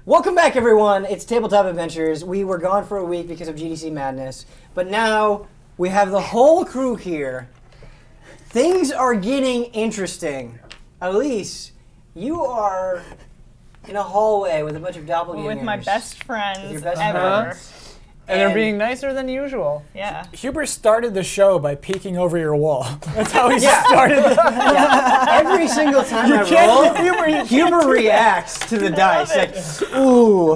Welcome back, everyone. It's Tabletop Adventures. We were gone for a week because of GDC madness, but now we have the whole crew here. Things are getting interesting. Elise, you are in a hallway with a bunch of doppelgangers. With my best friends your best ever. friends. And they're being nicer than usual. Yeah. Huber started the show by peeking over your wall. That's how he started it. Yeah. Every single time I roll, Huber reacts to the dice. Like, ooh.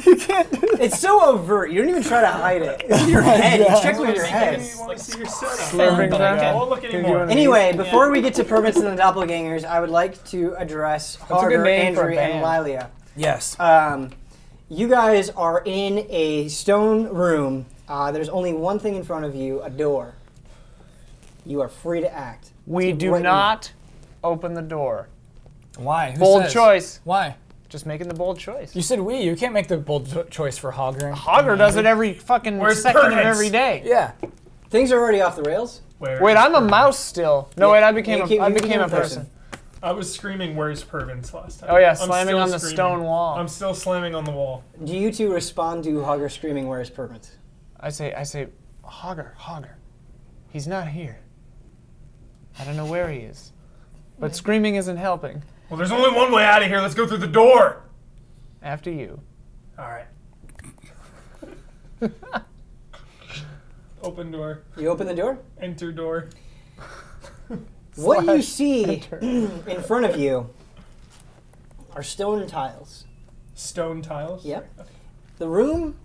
You can't do it. It's so overt. You don't even try to hide it. It's your head. You check with your head. You want to see your setup? Slurping around. I won't look anymore. Anyway, before we get to Purvis and the doppelgangers, I would like to address a good Hager, name for a Andrew, and band. Lilia. Yes. You guys are in a stone room. There's only one thing in front of you, a door. You are free to act. We do Right not open the door. Why? Who Bold says? choice. Why? Just making the bold choice. You said we. You can't make the bold choice for Hager. Hager does it every fucking Where's second of Purvis? every day. Yeah. Things are already off the rails. Wait, I'm a mouse still. No, Yeah, wait, I became you a became a person. I was screaming, "Where's Purvis?" last time. Oh yeah, I'm slamming still on the screaming. stone wall. I'm still slamming on the wall. Do you two respond to Hager screaming, "Where's Purvis?" I say, Hager. He's not here. I don't know where he is. But screaming isn't helping. Well, there's only one way out of here. Let's go through the door. After you. All right. Open door. You open the door. Enter door. What you see in front of you are stone tiles. Stone tiles. Yep. The room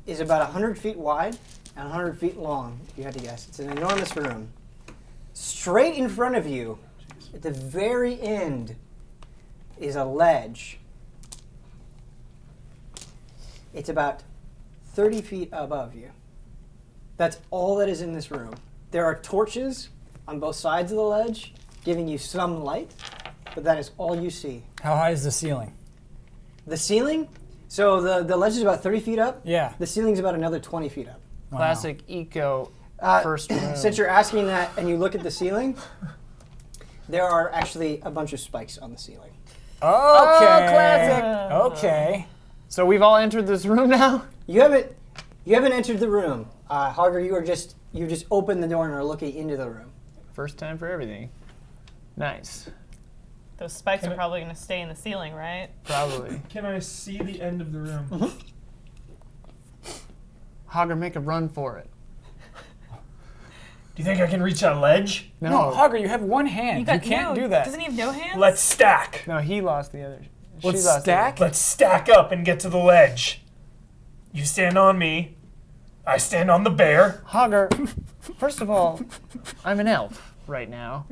is about 100 feet wide and 100 feet long, if you had to guess. It's an enormous room. Straight in front of you, at the very end, is a ledge. It's about 30 feet above you. That's all that is in this room. There are torches on both sides of the ledge, giving you some light, but that is all you see. How high is the ceiling? The ceiling, so the ledge is about 30 feet up. Yeah. The ceiling's about another 20 feet up. Wow. Classic eco first room. Since you're asking that and you look at the ceiling, there are actually a bunch of spikes on the ceiling. Okay. classic. Okay. So we've all entered this room now? You haven't entered the room. Hager, you just opened the door and are looking into the room. First time for everything. Nice. Those spikes are probably going to stay in the ceiling, right? Probably. Can I see the end of the room? Hager, make a run for it. Do you think I can reach that ledge? No, Hager, you have one hand. You can't do that. Doesn't he have no hands? Let's stack. No, he lost the other. Let's she lost the other. stack? Let's stack up and get to the ledge. You stand on me. I stand on the bear. Hager, first of all, I'm an elf right now.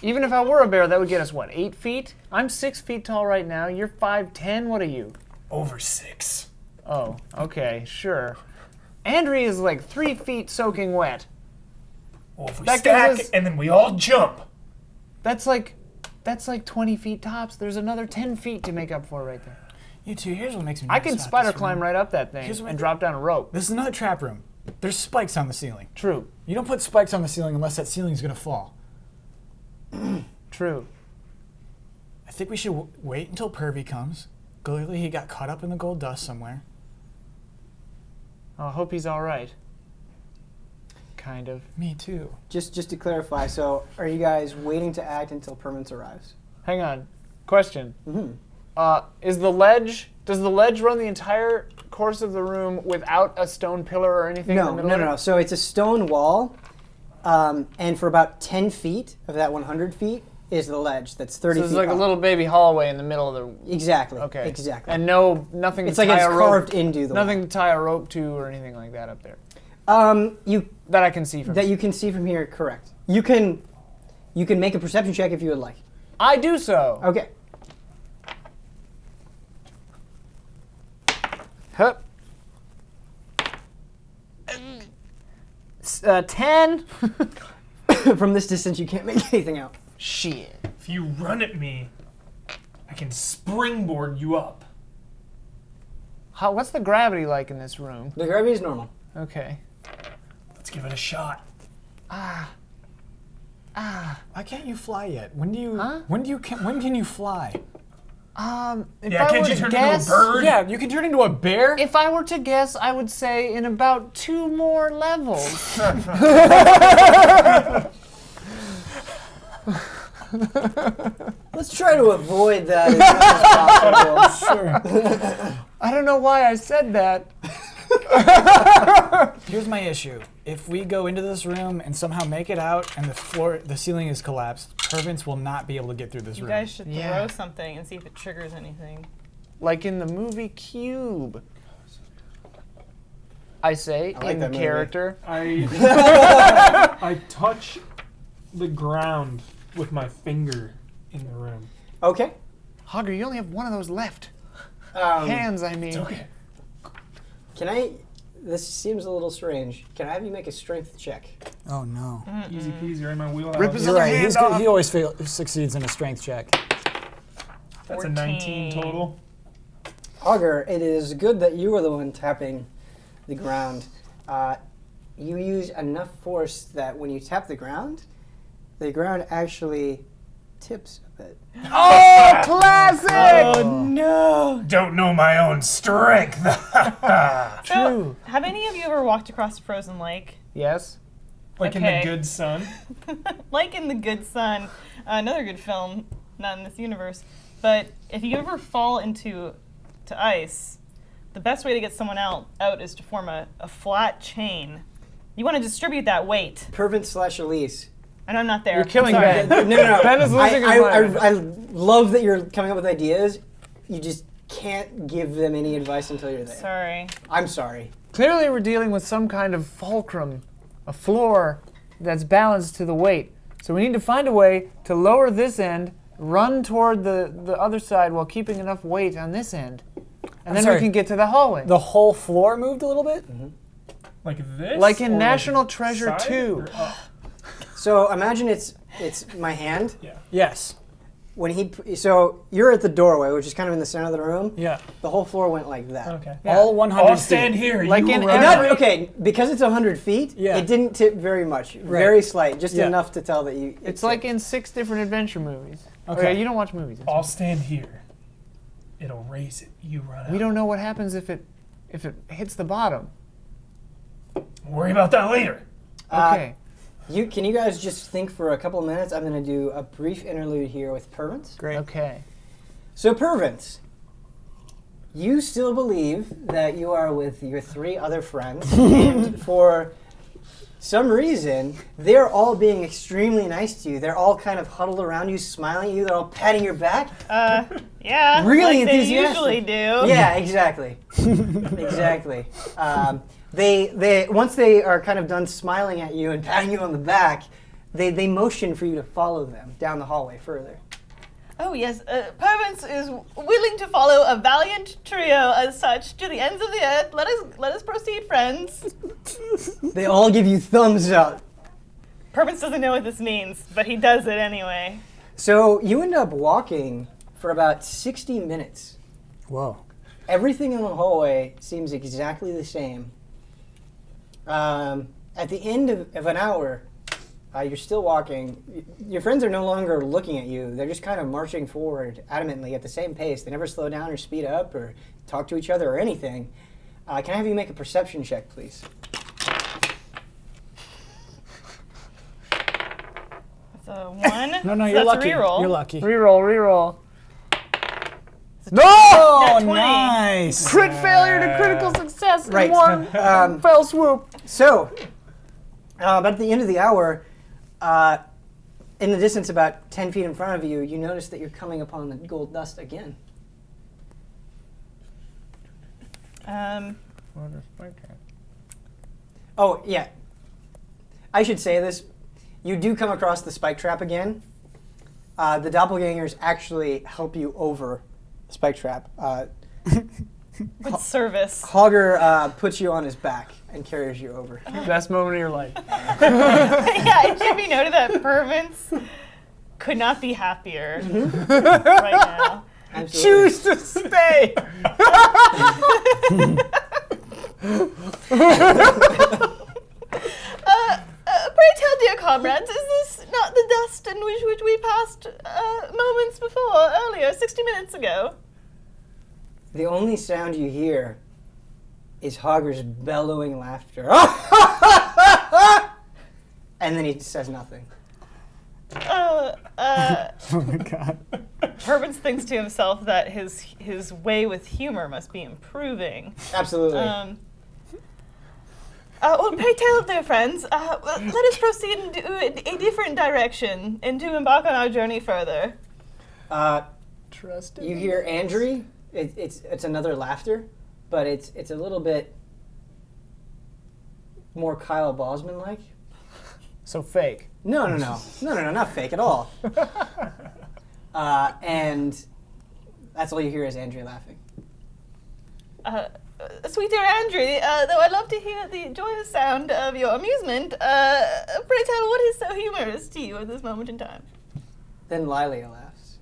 Even if I were a bear, that would get us, what, 8 feet? I'm 6 feet tall right now. You're 5'10". What are you? Over 6. Oh, okay, sure. Andrea is like 3 feet soaking wet. Well, if we That stack gives us- and then we all jump. That's like 20 feet tops. There's another 10 feet to make up for right there. You two, here's what makes me I nervous can about spider this climb room. right up that thing Here's what- and drop down a rope. This is not a trap room. There's spikes on the ceiling. True. You don't put spikes on the ceiling unless that ceiling's going to fall. True. I think we should wait until Purvis comes. Clearly he got caught up in the gold dust somewhere. I hope he's all right. Kind of. Me too. Just to clarify, so are you guys waiting to act until Purvis arrives? Hang on. Question. Mm-hmm. Does the ledge run the entire course of the room without a stone pillar or anything in the middle of it? No. So it's a stone wall, and for about 10 feet of that 100 feet is the ledge. That's 30 So feet it's like up. a little baby hallway in the middle of the... Exactly. Okay. Exactly. And nothing it's to like tie it's a rope... carved into the Nothing to tie a rope to or anything like that up there. wall. That I can see from That here. you can see from here, correct. You can make a perception check if you would like. I do so. Okay. Hup. 10. From this distance, you can't make anything out. Shit. If you run at me, I can springboard you up. What's the gravity like in this room? The gravity is normal. Okay. Let's give it a shot. Why can't you fly yet? When do you? Huh? When can you fly? If Yeah, I can't were you to turn guess, into a bird? Yeah, you can turn into a bear. If I were to guess, I would say in about 2 more levels. Let's try to avoid that as much as possible. Sure. I don't know why I said that. Here's my issue. If we go into this room and somehow make it out and the ceiling is collapsed, Purvis will not be able to get through this You room. guys should Yeah. throw something and see if it triggers anything. Like in the movie Cube. I say, I like in that movie. character. I touch the ground with my finger in the room. Okay. Hager, you only have one of those left. Um, Hands, I mean. It's okay. Can I? This seems a little strange. Can I have you make a strength check? Oh no. Easy peasy, right in my wheelhouse. Rip his You're other right. hand off. He always succeeds in a strength check. That's a 19 total. Augur, it is good that you are the one tapping the ground. You use enough force that when you tap the ground actually tips a bit. Oh, classic! no! Don't know my own strength. So, have any of you ever walked across a frozen lake? Yes. Like in Okay. The Good Son. Like in The Good Son, another good film, not in this universe. But if you ever fall into ice, the best way to get someone out is to form a flat chain. You want to distribute that weight. Purvis/Elise. And I'm not there. You're killing I'm sorry. Ben. No. Ben is losing his mind. I love that you're coming up with ideas. You just can't give them any advice until you're there. Sorry. I'm sorry. Clearly we're dealing with some kind of fulcrum, a floor that's balanced to the weight. So we need to find a way to lower this end, run toward the other side while keeping enough weight on this end. And then sorry. we can get to the hallway. The whole floor moved a little bit? Like this? Like in Or National like Treasure side 2. or up? So imagine it's my hand. Yeah. Yes. So you're at the doorway, which is kind of in the center of the room. Yeah. The whole floor went like that. Okay. All 100 I'll feet. stand here. Like you in run. every- Okay, because it's 100 feet, Yeah. it didn't tip very much. Very slight, just Yeah. enough to tell that you. It's like in 6 different adventure movies. Okay. Okay, you don't watch movies. I'll stand here. It'll raise it. You run out. We don't know what happens if it hits the bottom. Worry about that later. Okay. Can you guys just think for a couple of minutes? I'm going to do a brief interlude here with Purvis. Great. Okay. So Purvis, you still believe that you are with your 3 other friends, and for some reason, they're all being extremely nice to you. They're all kind of huddled around you, smiling at you. They're all patting your back. Yeah. Really like they enthusiastic. usually do. Yeah, exactly. Exactly. They once they are kind of done smiling at you and patting you on the back, they motion for you to follow them down the hallway further. Oh yes, Purvis is willing to follow a valiant trio as such to the ends of the earth. Let us proceed, friends. They all give you thumbs up. Purvis doesn't know what this means, but he does it anyway. So you end up walking for about 60 minutes. Whoa. Everything in the hallway seems exactly the same. At the end of an hour, you're still walking. Your friends are no longer looking at you. They're just kind of marching forward adamantly at the same pace. They never slow down or speed up or talk to each other or anything. Can I have you make a perception check, please? That's a 1. No, So you're that's lucky. a reroll. You're lucky. Reroll. No! Oh, Nat 20. nice. Crit failure to critical success in Right. one fell swoop. So, about at the end of the hour, in the distance about 10 feet in front of you, you notice that you're coming upon the gold dust again. Oh, yeah. I should say this. You do come across the spike trap again. The doppelgangers actually help you over the spike trap. Good service. Hager puts you on his back and carries you over. Best moment of your life. Yeah, it should be noted that Purvis could not be happier right now. Absolutely. Choose to stay. Pray tell, dear comrades, is this not the dust in which we passed moments before, earlier, 60 minutes minutes ago. The only sound you hear is Hager's bellowing laughter. And then he says nothing. Oh my god. Purvis thinks to himself that his way with humor must be improving. Absolutely. Well, pray tell, dear friends, let us proceed into a different direction and to embark on our journey further. Trust You hear Andrew. It's another laughter, but it's a little bit more Kyle Bosman-like. So fake. No, not fake at all. And that's all you hear is Andrew laughing. Sweet dear Andrew, though I love to hear the joyous sound of your amusement, pray tell, what is so humorous to you at this moment in time? Then Lilia laughs.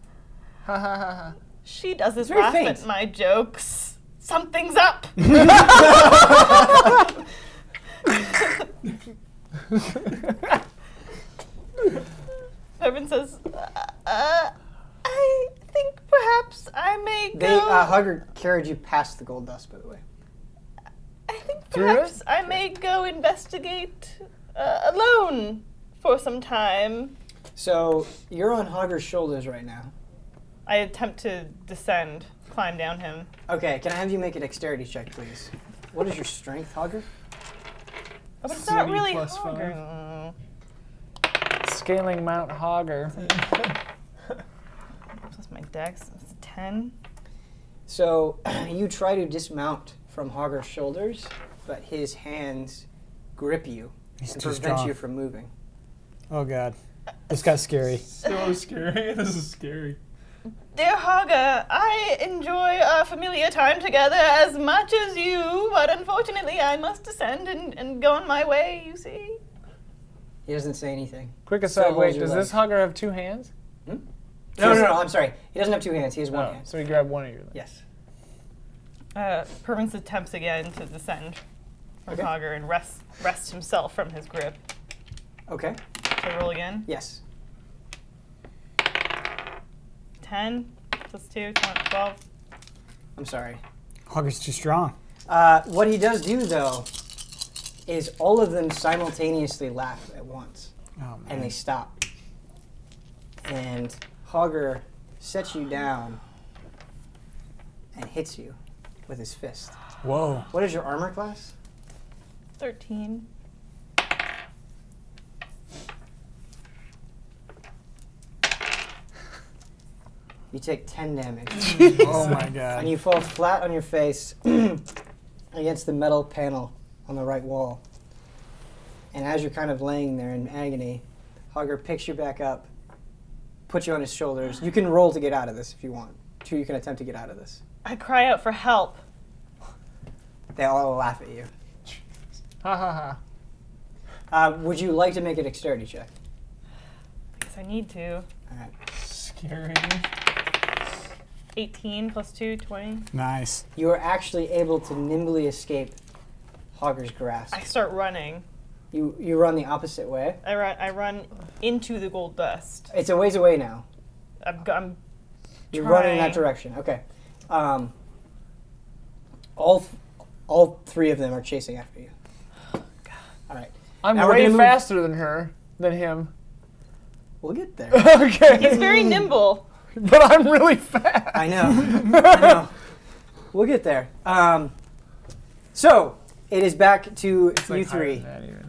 Ha ha ha ha. She doesn't very laugh faint. at my jokes. Something's up. Purvis says, I think perhaps I may go. Hager carried you past the gold dust, by the way. I think perhaps I may go investigate alone for some time. So you're on Hager's shoulders right now. I attempt to descend, climb down him. Okay, can I have you make a dexterity check, please? What is your strength, Hager? Oh, but it's not 30 really plus Hager. Scaling Mount Hager. Plus my dex, it's a 10. So you try to dismount from Hager's shoulders, but his hands grip you He's and too prevent strong. you from moving. Oh god. This got scary. So scary. This is scary. Dear Hager, I enjoy our familiar time together as much as you, but unfortunately I must descend and go on my way, you see. He doesn't say anything. Quick Still aside, holds wait, your does leg. this Hager have two hands? No, I'm sorry. He doesn't have two hands. He has one Oh, hand. so he grabbed one of your legs. Yes. Purvis attempts again to descend from Okay. Hager and wrest himself from his grip. Okay. So roll again. Yes. 10 plus 2, 12. I'm sorry. Hager's too strong. What he does do, though, is all of them simultaneously laugh at once, Oh man. and they stop. And Hager sets you down and hits you with his fist. Whoa. What is your armor class? 13. You take 10 damage, Oh my and god. you fall flat on your face against the metal panel on the right wall. And as you're kind of laying there in agony, Hager picks you back up, puts you on his shoulders. You can roll to get out of this if you want. You can attempt to get out of this. I cry out for help. They all laugh at you. Ha ha ha. Would you like to make a dexterity check? Because I need to. All right. Scary. 18 plus 2, 20. Nice. You are actually able to nimbly escape Hager's grasp. I start running. You run the opposite way. I run into the gold dust. It's a ways away now. I'm You're running in that trying. direction. Okay. All three of them are chasing after you. All right. I'm Now we're way gonna move- faster than him. We'll get there. Okay. He's very nimble. But I'm really fast. I know. I know. We'll get there. So it is back to It's you like higher three. than that even.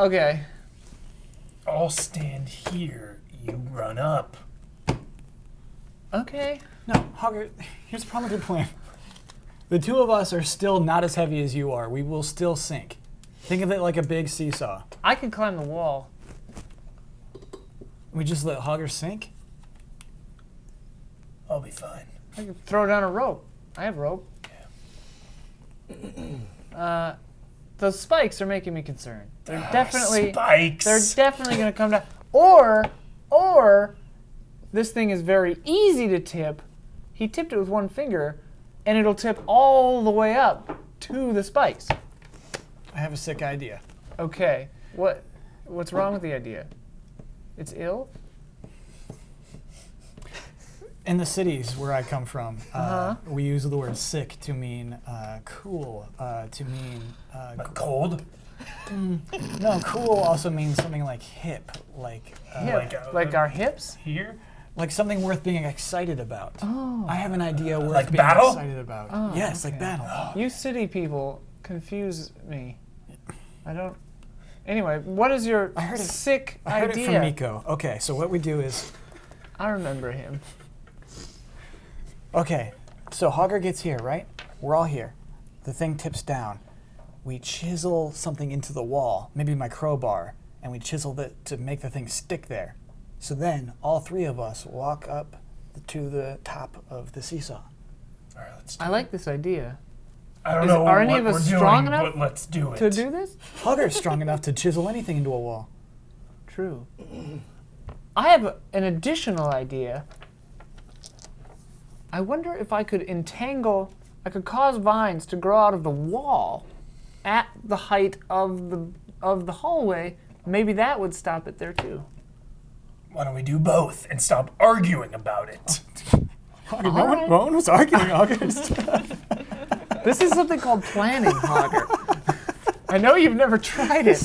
Okay. I'll stand here. You run up. Okay. No, Hager, here's the problem with your plan. The two of us are still not as heavy as you are. We will still sink. Think of it like a big seesaw. I can climb the wall. We just let Hager sink? I'll be fine. I can throw down a rope. I have rope. Those spikes are making me concerned. They're definitely Spikes. they're definitely going to come down. Or this thing is very easy to tip. He tipped it with one finger, and it'll tip all the way up to the spikes. I have a sick idea. Okay. What's wrong with the idea? It's ill? In the cities where I come from, we use the word sick to mean cool, to mean Cold? No, cool also means something like hip, like Like our hips? Here? like something worth being excited about. Oh. I have an idea worth Like being battle? excited about. Oh, Yes, okay. like battle. You city people confuse me. I don't. Anyway, what is your I heard it- sick I heard idea? it from Miko. Okay, so what we do is, I remember him. okay, so Hager gets here, right? We're all here. The thing tips down. We chisel something into the wall, maybe my crowbar, and we chisel it to make the thing stick there. So then all three of us walk up to the top of the seesaw. All right, let's do I like this idea. I don't Is- know are what any of us we're strong doing, enough but let's do it. To do this? Hager's strong enough to chisel anything into a wall. True. I have an additional idea. I wonder if I could I could cause vines to grow out of the wall at the height of the hallway. Maybe that would stop it there too. Why don't we do both and stop arguing about it? Hager, Alright. no one was arguing, Hager. This is something called planning, Hager. I know you've never tried it.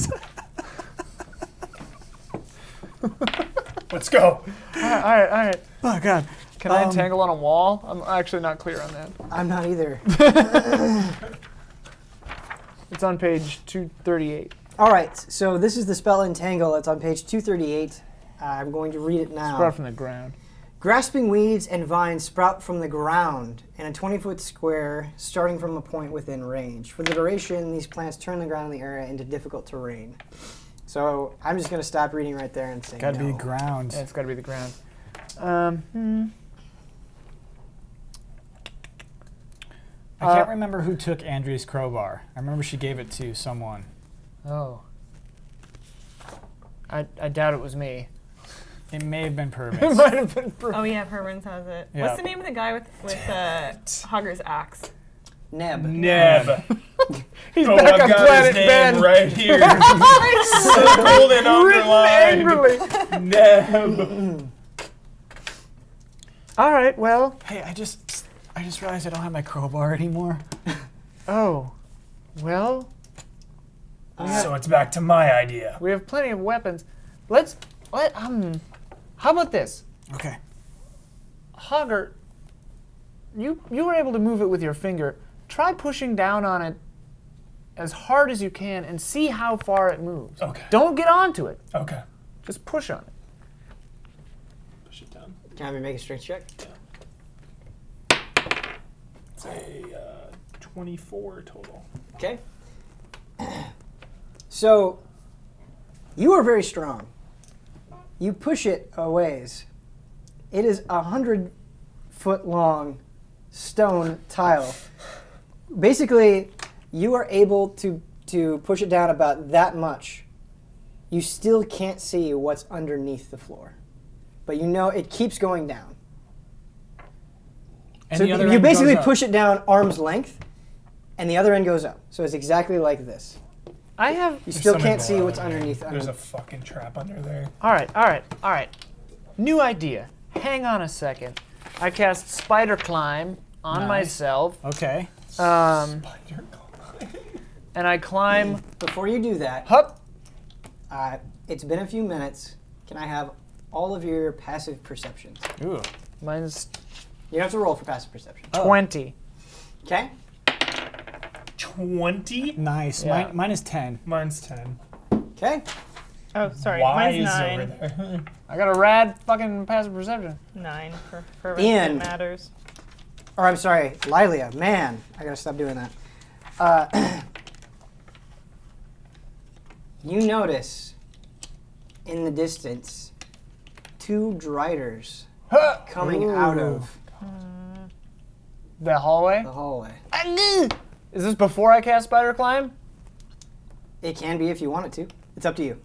Let's go. All right. Oh, God. Can I entangle on a wall? I'm actually not clear on that. I'm not either. It's on page 238. All right, so this is the spell Entangle. It's on page 238. I'm going to read it now. Sprout from the ground. Grasping weeds and vines sprout from the ground in a 20-foot square, starting from a point within range. For the duration, these plants turn the ground in the area into difficult terrain. So I'm just going to stop reading right there and say Gotta no. be ground. Yeah, it's got to be the ground. I can't remember who took Andrea's crowbar. I remember she gave it to someone. Oh. I doubt it was me. It may have been Purvis. It might have been. Oh yeah, Herman's has it. Yeah. What's the name of the guy with Hager's axe? Neb. Neb. He's Oh, back I've on got Planet his name Ben. right here. Circled and underlined. Angrily. Neb. All right. Well. Hey, I just realized I don't have my crowbar anymore. Oh. Well, So it's back to my idea. we have plenty of weapons. How about this? Okay. Hager, you were able to move it with your finger. Try pushing down on it as hard as you can and see how far it moves. Okay. Don't get onto it. Okay. Just push on it. Push it down. Can I have you make a strength check? It's a 24 total. Okay. So, you are very strong. You push it a ways. It is 100-foot long stone tile. Basically, you are able to push it down about that much. You still can't see what's underneath the floor. But you know it keeps going down. And So the other you end basically goes up. push it down arm's length, and the other end goes up. So it's exactly like this. I have. You There's still something can't see going what's on there. underneath. There's a fucking trap under there. All right. New idea. Hang on a second. I cast Spider Climb on Nice. myself, Okay. and Spider I climb. Before you do that, Hup. it's been a few minutes. Can I have all of your passive perceptions? Ooh. Mine's You don't have to roll for passive perception. 20. Okay? 20? Nice. Yeah. Mine is 10. Mine's 10. Okay? Oh, sorry. Wise Mine's over 9. there. I got a rad fucking passive perception. 9 for Purvis. Ian. It matters. Or I'm sorry, Lilia. Man, I gotta stop doing that. You notice in the distance 2 driders coming out of The hallway. the hallway. Is this before I cast Spider Climb? It can be if you want it to. It's up to you.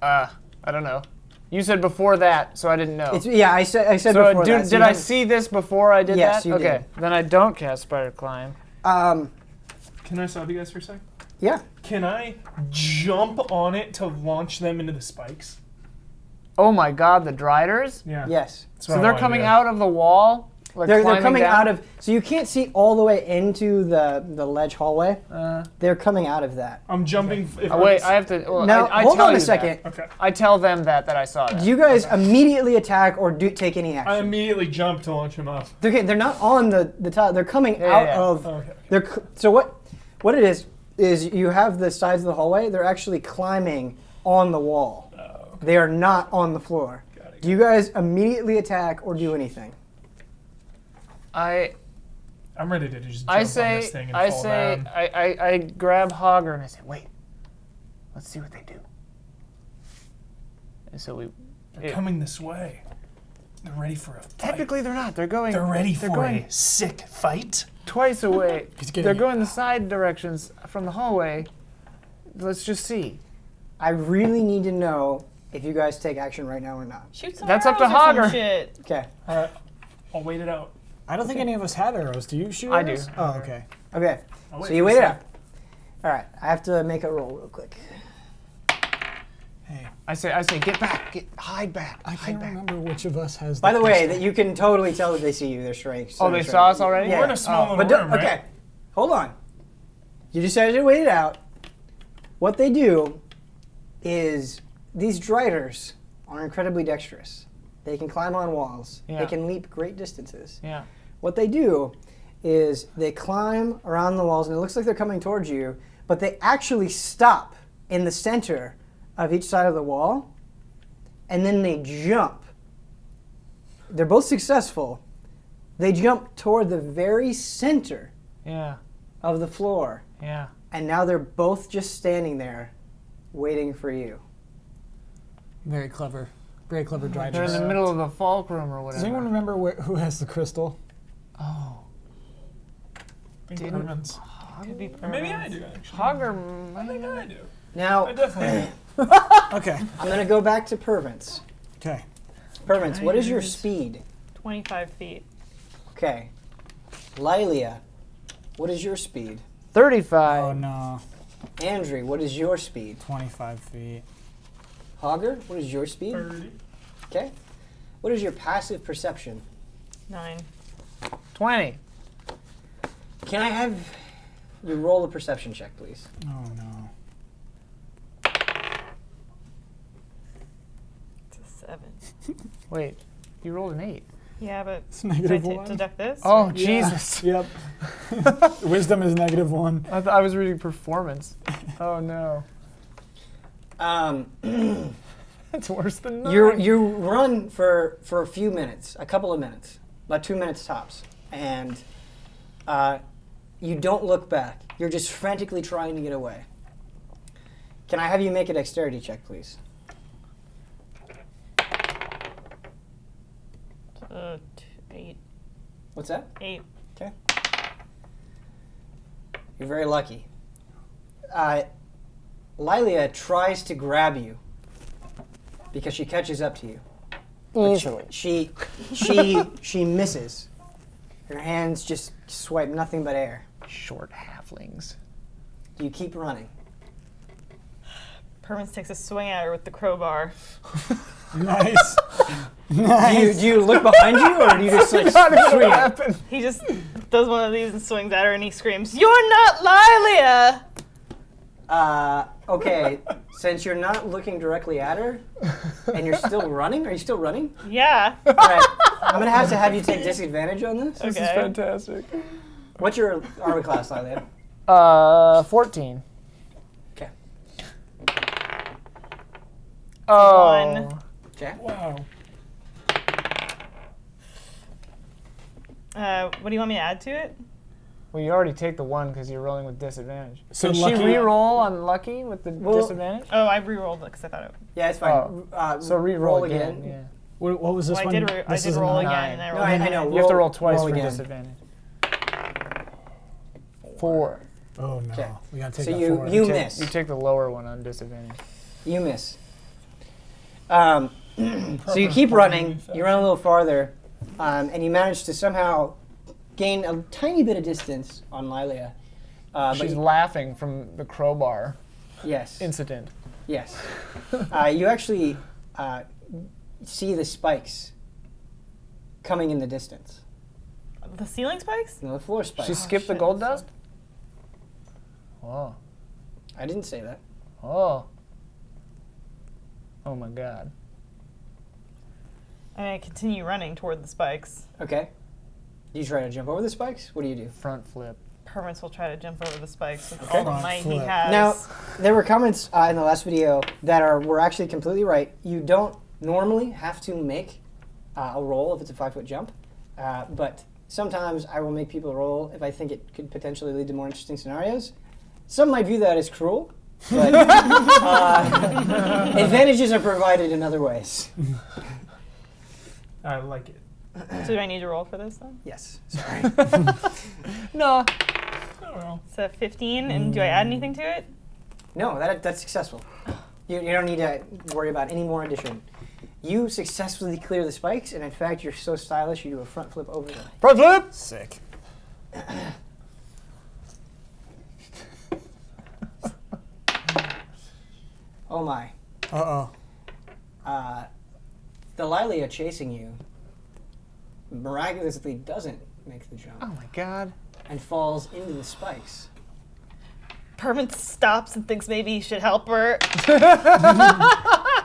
I don't know. You said before that, so I didn't know. Yeah, I said so before that. So did you I haven't- see this before I did Yes, that? you Okay, then I don't cast Spider Climb. Can I stop you guys for a sec? Yeah. Can I jump on it to launch them into the spikes? Oh my God, the driders? Yeah. Yes. So they're coming out of the wall? Like They're climbing coming down? out of. So you can't see all the way into the ledge hallway. They're coming out of that. I'm jumping. Wait, I have to. Well, Now I hold tell on a you second. that. Okay. I tell them that I saw that. Do you guys immediately attack or take any I action? immediately jump to launch him up. They're not on the tile. They're coming out yeah. of. Okay. So what it is you have the sides of the hallway. They're actually climbing on the wall. Oh. They are not on the floor. Got it. Do you guys immediately attack or do anything? I'm ready to just jump on this thing and fall down. I grab Hager and I say, wait, let's see what they do. And so They're coming this way. They're ready for a fight. technically they're not. They're going. They're ready for going a sick fight. twice away. getting They're you. going the side directions from the hallway. Let's just see. I really need to know if you guys take action right now or not. Shoot some That's up to arrows or some Hager. shit. Okay. All right. I'll wait it out. I don't think any of us have arrows. Do you shoot I do. arrows? Oh, okay. Okay. I'll wait So you for a wait it sec. out. All right. I have to make a roll real quick. Hey, I say, get back, hide back. I hide can't back. remember which of us has. By the way, that you can totally tell that they see you. They're straight. Oh, they saw us already? Yeah. We're in a small But little room, right? okay, hold on. You decided to wait it out. What they do is these driders are incredibly dexterous. They can climb on walls. Yeah. They can leap great distances. Yeah. What they do is they climb around the walls, and it looks like they're coming towards you, but they actually stop in the center of each side of the wall, and then they jump. They're both successful. They jump toward the very center Yeah. of the floor, Yeah. and now they're both just standing there waiting for you. Very clever. Very clever They're in driders. the middle of the fulcrum or whatever. Does anyone remember who has the crystal? Oh. I think Didn't- Purvis. Could be Maybe I Purvis. do, actually. Hager. I think I do. Now, I definitely Okay. I'm going to go back to Purvis. Okay. Purvis, what is your speed? 25 feet. Okay. Lilia, what is your speed? 35. Oh no. Andrew, what is your speed? 25 feet. Hager, what is your speed? 30. Okay. What is your passive perception? 9. 20. Can I have you roll a perception check, please? Oh no. It's a 7. Wait, you rolled an 8. Yeah, but It's did I -1. deduct this? Oh, or- Jesus. Yep. Wisdom is -1. I was reading performance. Oh, no. That's worse than 9. You run for a few minutes, a couple of minutes, about 2 minutes tops, and you don't look back. You're just frantically trying to get away. Can I have you make a dexterity check, please? 8. What's that? 8. Okay. You're very lucky. Lilia tries to grab you because she catches up to you. Easily. She misses. Her hands just swipe nothing but air. Short halflings. You keep running. Purvis takes a swing at her with the crowbar. Nice. Do you look behind you, or do you just like swing it? He just does one of these and swings at her and he screams, "You're not Lilia!" Okay, since you're not looking directly at her, and you're still running, are you still running? Yeah. All right, I'm gonna have you take disadvantage on this. This is Okay. fantastic. What's your armor class, Lilia? 14. Okay. Oh. 1. Okay. Wow. What do you want me to add to it? Well, you already take the 1 because you're rolling with disadvantage. So Did she lucky- re-roll on lucky with the disadvantage? Oh, I re-rolled it because I thought it. Yeah, it's fine. So re-roll roll again. Yeah. What was this Well, I one? did, I This did is a roll 9. again and I No, rolled I again. know. You have to roll twice roll for again. disadvantage. 4. Oh no. Okay. We gotta take So that you forward. you You miss. take the lower one on disadvantage. You miss. So you keep running. You run a little farther, and you manage to somehow gain a tiny bit of distance on Lilia. But She's you- laughing from the crowbar yes, incident. yes. You actually see the spikes coming in the distance. The ceiling spikes? No, the floor spikes. She skipped the shit, gold that's dust? Oh. I didn't say that. Oh. Oh my god. I continue running toward the spikes. Okay. Do you try to jump over the spikes? What do you do? Front flip. Purvis will try to jump over the spikes with Okay. all the might he Flip. has. Now, there were comments in the last video that were actually completely right. You don't normally have to make a roll if it's a 5-foot jump, but sometimes I will make people roll if I think it could potentially lead to more interesting scenarios. Some might view that as cruel, but advantages are provided in other ways. I like it. So do I need to roll for this then? Yes. Sorry. No. Oh well. So 15, and do I add anything to it? No, that's successful. You don't need to worry about any more addition. You successfully clear the spikes, and in fact, you're so stylish, you do a front flip over them. Front flip! Sick. Oh my. Uh-oh. The Lilia chasing you miraculously doesn't make the jump Oh my god. and falls into the spikes. Purvis stops and thinks maybe he should help her. But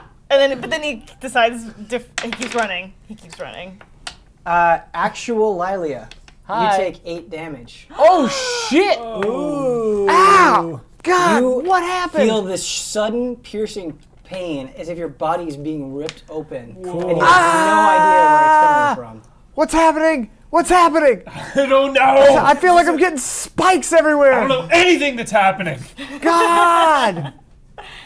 then he decides he keeps running. He keeps running. Actual Lilia, Hi. you take 8 damage. Oh shit! Ooh. Ow! God, You what happened? Feel this sudden piercing pain as if your body is being ripped open. Cool. And you have no idea where it's coming from. What's happening? What's happening? I don't know. I feel like I'm getting spikes I everywhere. don't know anything that's happening. God!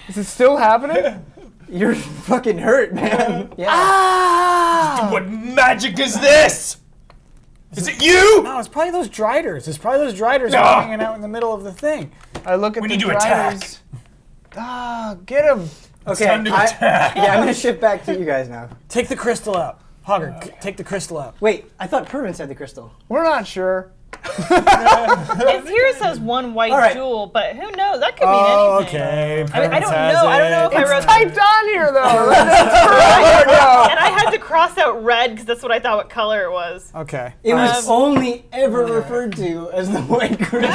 Is it still happening? You're fucking hurt, man. Yeah. Ah! What magic is this? Is it you? No, it's probably those driders. It's probably those driders Ah. hanging out in the middle of the thing. I look at We the need to drivers. attack. Ah, get him! Okay, time to attack. yeah, I'm gonna shift back to you guys now. Take the crystal out. Hager, take the crystal out. Wait, I thought Purvis had the crystal. We're not sure. It's here it says one white All right. jewel, but who knows? That could mean Oh, anything. okay. I mean, I Purvis don't has know. I don't know it. if I wrote It's typed on here though. That's And I had to cross out red because that's what I thought what color it was. Okay. It was Um, only ever referred to as the white crystal.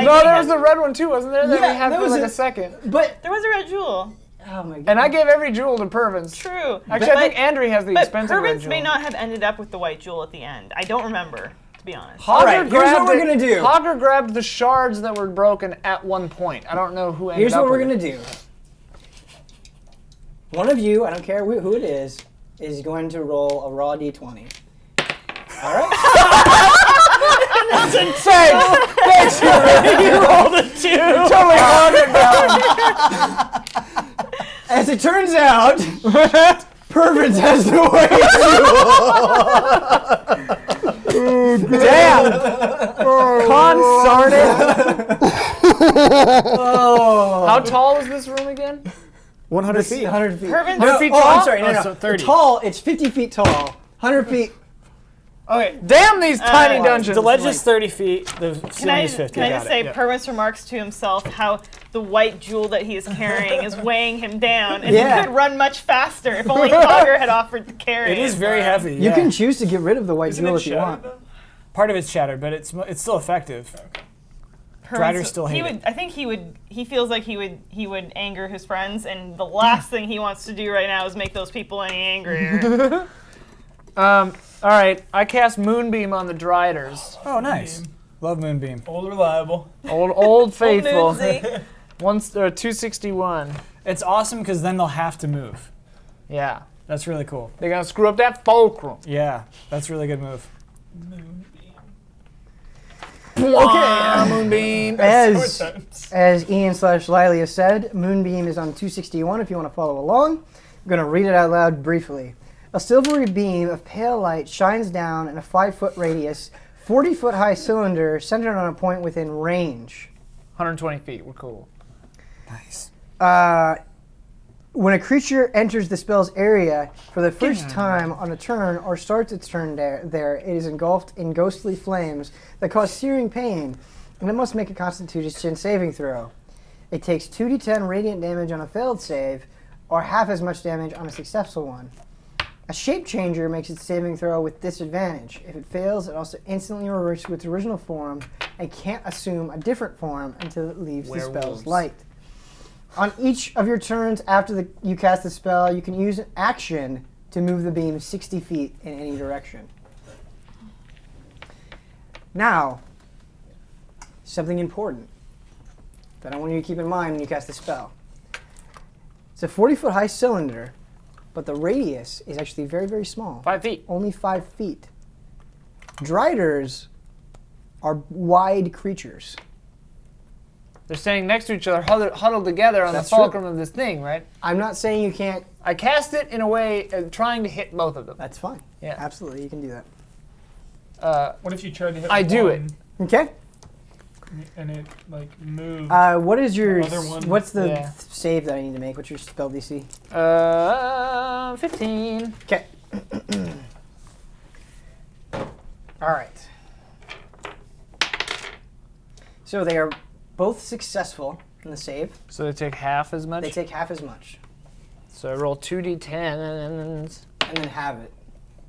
No, there was the red one too, wasn't there? That Yeah, we had that for was like a- a second. But There was a red jewel. oh my god. And I gave every jewel to Purvis. True. Actually, I think Andrew has the But expensive red Purvis jewel. may not have ended up with the white jewel at the end. I don't remember, to be honest. Hager All right, here's what grabbed we're the- gonna do. Hager grabbed the shards that were broken at one point. I don't know who ended Here's up what we're with gonna it. do. One of you, I don't care who it is going to roll a raw d20. All right. Thanks, you rolled a 2. Totally Hager As it turns out, Purvis has the white jewel. Damn! Consarted! Oh. How tall is this room again? 100 feet. 100 feet. Purvis- 100 feet Oh, tall? I'm sorry. No, Oh, no. so 30. Tall, it's 50 feet tall. 100 feet. Okay, damn these tiny dungeons. The ledge is 30 feet. The Can ceiling I, is 50. can I Got just it, say, yeah. Purvis remarks to himself how the white jewel that he is carrying is weighing him down, and Yeah. he could run much faster if only Hager had offered to carry It is very heavy. You yeah. can choose to get rid of the white Isn't jewel it if you shattered, want. though? Part of it's shattered, but it's still effective. Driders still hate it. I think he feels like he would anger his friends, and the last thing he wants to do right now is make those people any angrier. All right, I cast Moonbeam on the driders. Oh, nice. Love Moonbeam. Old reliable. Old faithful. Moonsy. 261. It's awesome because then they'll have to move. Yeah, That's really cool. they're gonna screw up that fulcrum. Yeah, that's a really good move. Okay, Moonbeam. As Ian/Lilia said, Moonbeam is on 261 if you want to follow along. I'm going to read it out loud briefly. A silvery beam of pale light shines down in a 5-foot radius, 40-foot high cylinder centered on a point within range. 120 feet. We're cool. Nice. When a creature enters the spell's area for the first time on a turn or starts its turn there, it is engulfed in ghostly flames that cause searing pain, and it must make a Constitution saving throw. It takes 2d10 radiant damage on a failed save, or half as much damage on a successful one. A shape changer makes its saving throw with disadvantage. If it fails, it also instantly reverts to its original form and can't assume a different form until it leaves the spell's Werewolves. light. On each of your turns after you cast the spell, you can use an action to move the beam 60 feet in any direction. Now, something important that I want you to keep in mind when you cast the spell. It's a 40-foot high cylinder, but the radius is actually very, very small. 5 feet. Only 5 feet. Driders are wide creatures. They're standing next to each other, huddled together on That's the true. fulcrum of this thing, right? I'm not saying you can't. I cast it in a way trying to hit both of them. That's fine. Yeah. Absolutely, you can do that. What if you tried to hit I do it. one Okay. and it like moved? What is your? The other one- What's the Yeah. save that I need to make? What's your spell DC? 15. Okay. All right. So they are both successful in the save. So they take half as much? They take half as much, So I roll 2d10s. and then have it.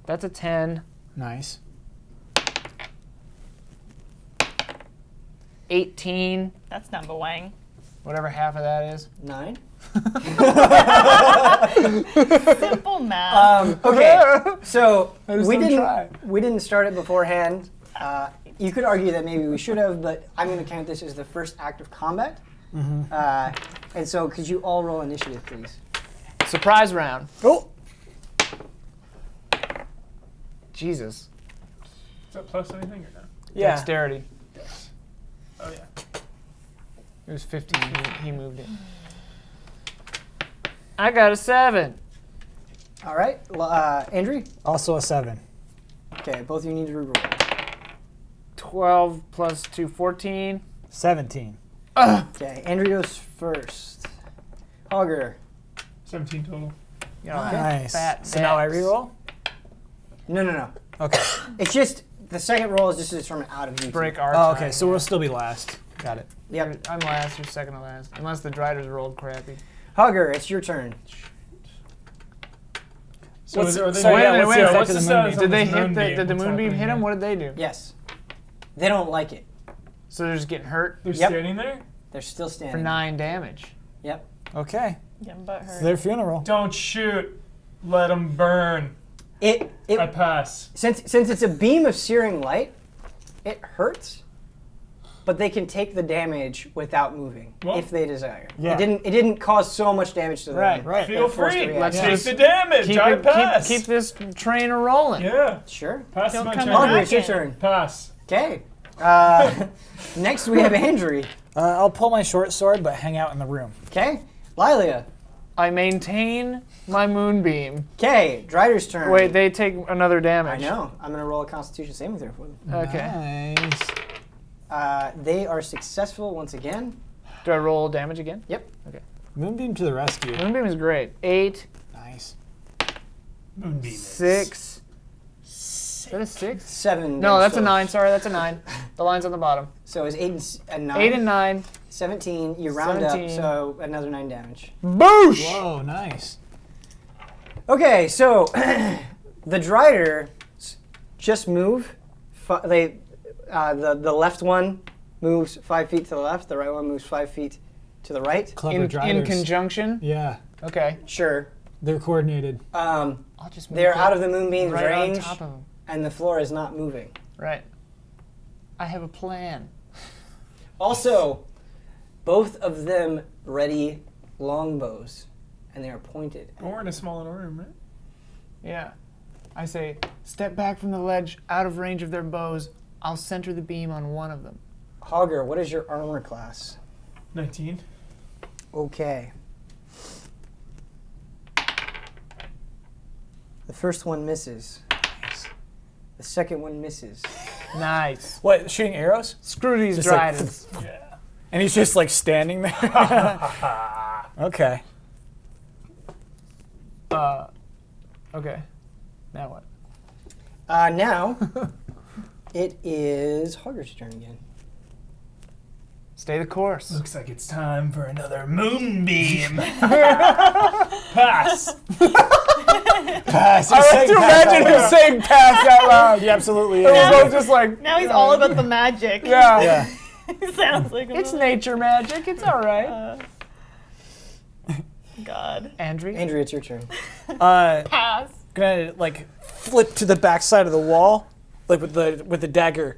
That's a 10. Nice. 18. That's number wang. Whatever half of that is. 9. Simple math. Okay. So I just we don't didn't try. we didn't start it beforehand. You could argue that maybe we should have, but I'm going to count this as the first act of combat. And so, could you all roll initiative, please? Surprise round. Oh. Jesus. Is that plus anything or no? Yeah. Dexterity. Oh yeah. It was 15. He moved it. I got a 7. All right. Andrew? Also a 7. Okay, both of you need to reroll. 12 plus 2, 14. 17. Okay, Andrew goes first. Hager. 17 total. You know, Nice. fat So now I dex. reroll? No. Okay. It's just, the second roll is just to determine out of you. Break our Oh, time. okay. So we'll still be last. Got it. Yep. I'm last, you're second to last. Unless the driders rolled crappy. Hager, it's your turn. So What's- are they so wait a minute, what's wait a the minute. status Did on Did they this hit moonbeam? did the What's moonbeam happening hit him? here? What did they do? Yes. They don't like it. So they're just getting hurt They're Yep. standing there? They're still standing. for 9 damage. Yep. Okay. Getting butt It's hurt. their funeral. Don't shoot. Let them burn. It I pass. since it's a beam of searing light, it hurts, but they can take the damage without moving Well, if they desire. yeah. It didn't cause so much damage to them. Right, right. Feel They're forced to free. react. Let's Take just the damage. Keep, I it, pass. keep this train a rolling. Yeah. Sure. Pass Don't my come turn. back. Hager, it's your in. turn. Pass. Okay. Next we have Andrew. I'll pull my short sword, but hang out in the room. Okay. Lilia. I maintain my moonbeam. Okay. Dryder's turn. Wait, they take another I damage. know. I'm gonna roll a Constitution saving throw for them. Okay. Nice. They are successful once again. Do I roll damage again? Yep. Moonbeam to the rescue. Moonbeam is great. 8, Nice. Moonbeam. 6. Is that a 6? 7. No, that's a so- 9. Sorry, that's a 9. The line's on the bottom. So it's 8 and 9. 8 and 9. 17. You round 17. up, so another 9 damage. Boosh! Whoa, nice. Okay, so the Driders just move. The left one moves 5 feet to the left. The right one moves 5 feet to the right. Clever In driders. conjunction? Yeah, Okay. Sure. they're coordinated. I'll just move They're it out of the moonbeam's right range, on top of them. and the floor is not moving. Right. I have a plan. Also, both of them ready longbows, and they are pointed. But we're in a small enough room, right? Yeah. I say, step back from the ledge, out of range of their bows. I'll center the beam on one of them. Hager, what is your armor class? 19. Okay. The first one misses. The second one misses. Nice. What, shooting arrows? Screw these Just like- driders. Yeah. And he's just like standing there? Okay. Okay. Now what? Now, it is Hager's turn again. Stay the course. Looks like it's time for another moonbeam. Pass. Pass. I like to imagine him saying pass out loud. He absolutely It is. was all just like, Now he's all about the magic. yeah. Yeah. He sounds like It's nature magic. It's all right. God. Andrew? Andrew, it's your turn. Pass. Gonna like flip to the back side of the wall, like with the dagger.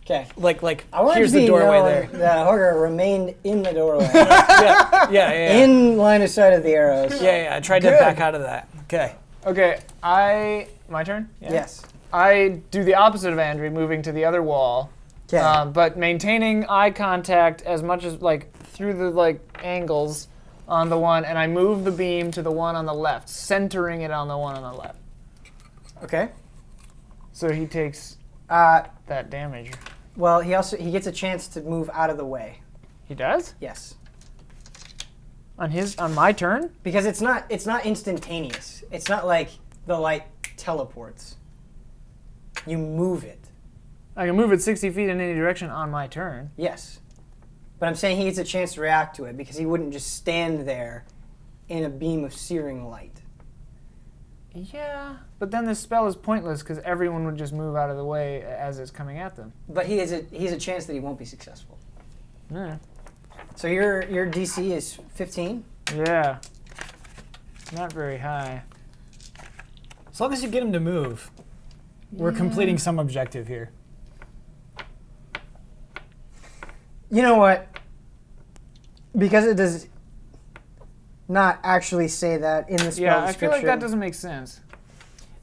Okay. Like I want here's to be the doorway known there. that Hager remained in the doorway, Yeah. in line of sight of the arrows. Yeah. I tried to Good. back out of that. Okay. Okay, my turn? Yeah. Yes. I do the opposite of Andrew, moving to the other wall, Okay. but maintaining eye contact as much as, like, through the, like, angles on the one, and I move the beam to the one on the left, centering it on the one on the left. Okay. So he takes Uh, that damage. well, he gets a chance to move out of the way. He does? Yes. On my turn? Because it's not instantaneous. It's not like the light teleports. You move it. I can move it 60 feet in any direction on my turn. Yes. But I'm saying he gets a chance to react to it because he wouldn't just stand there in a beam of searing light. Yeah, but then this spell is pointless because everyone would just move out of the way as it's coming at them. But he has a chance that he won't be successful. Yeah. So your DC is 15? Yeah. Not very high. As long as you get him to move, we're completing some objective here. You know what? Because it does not actually say that in the spell Yeah, I description. feel like that doesn't make sense.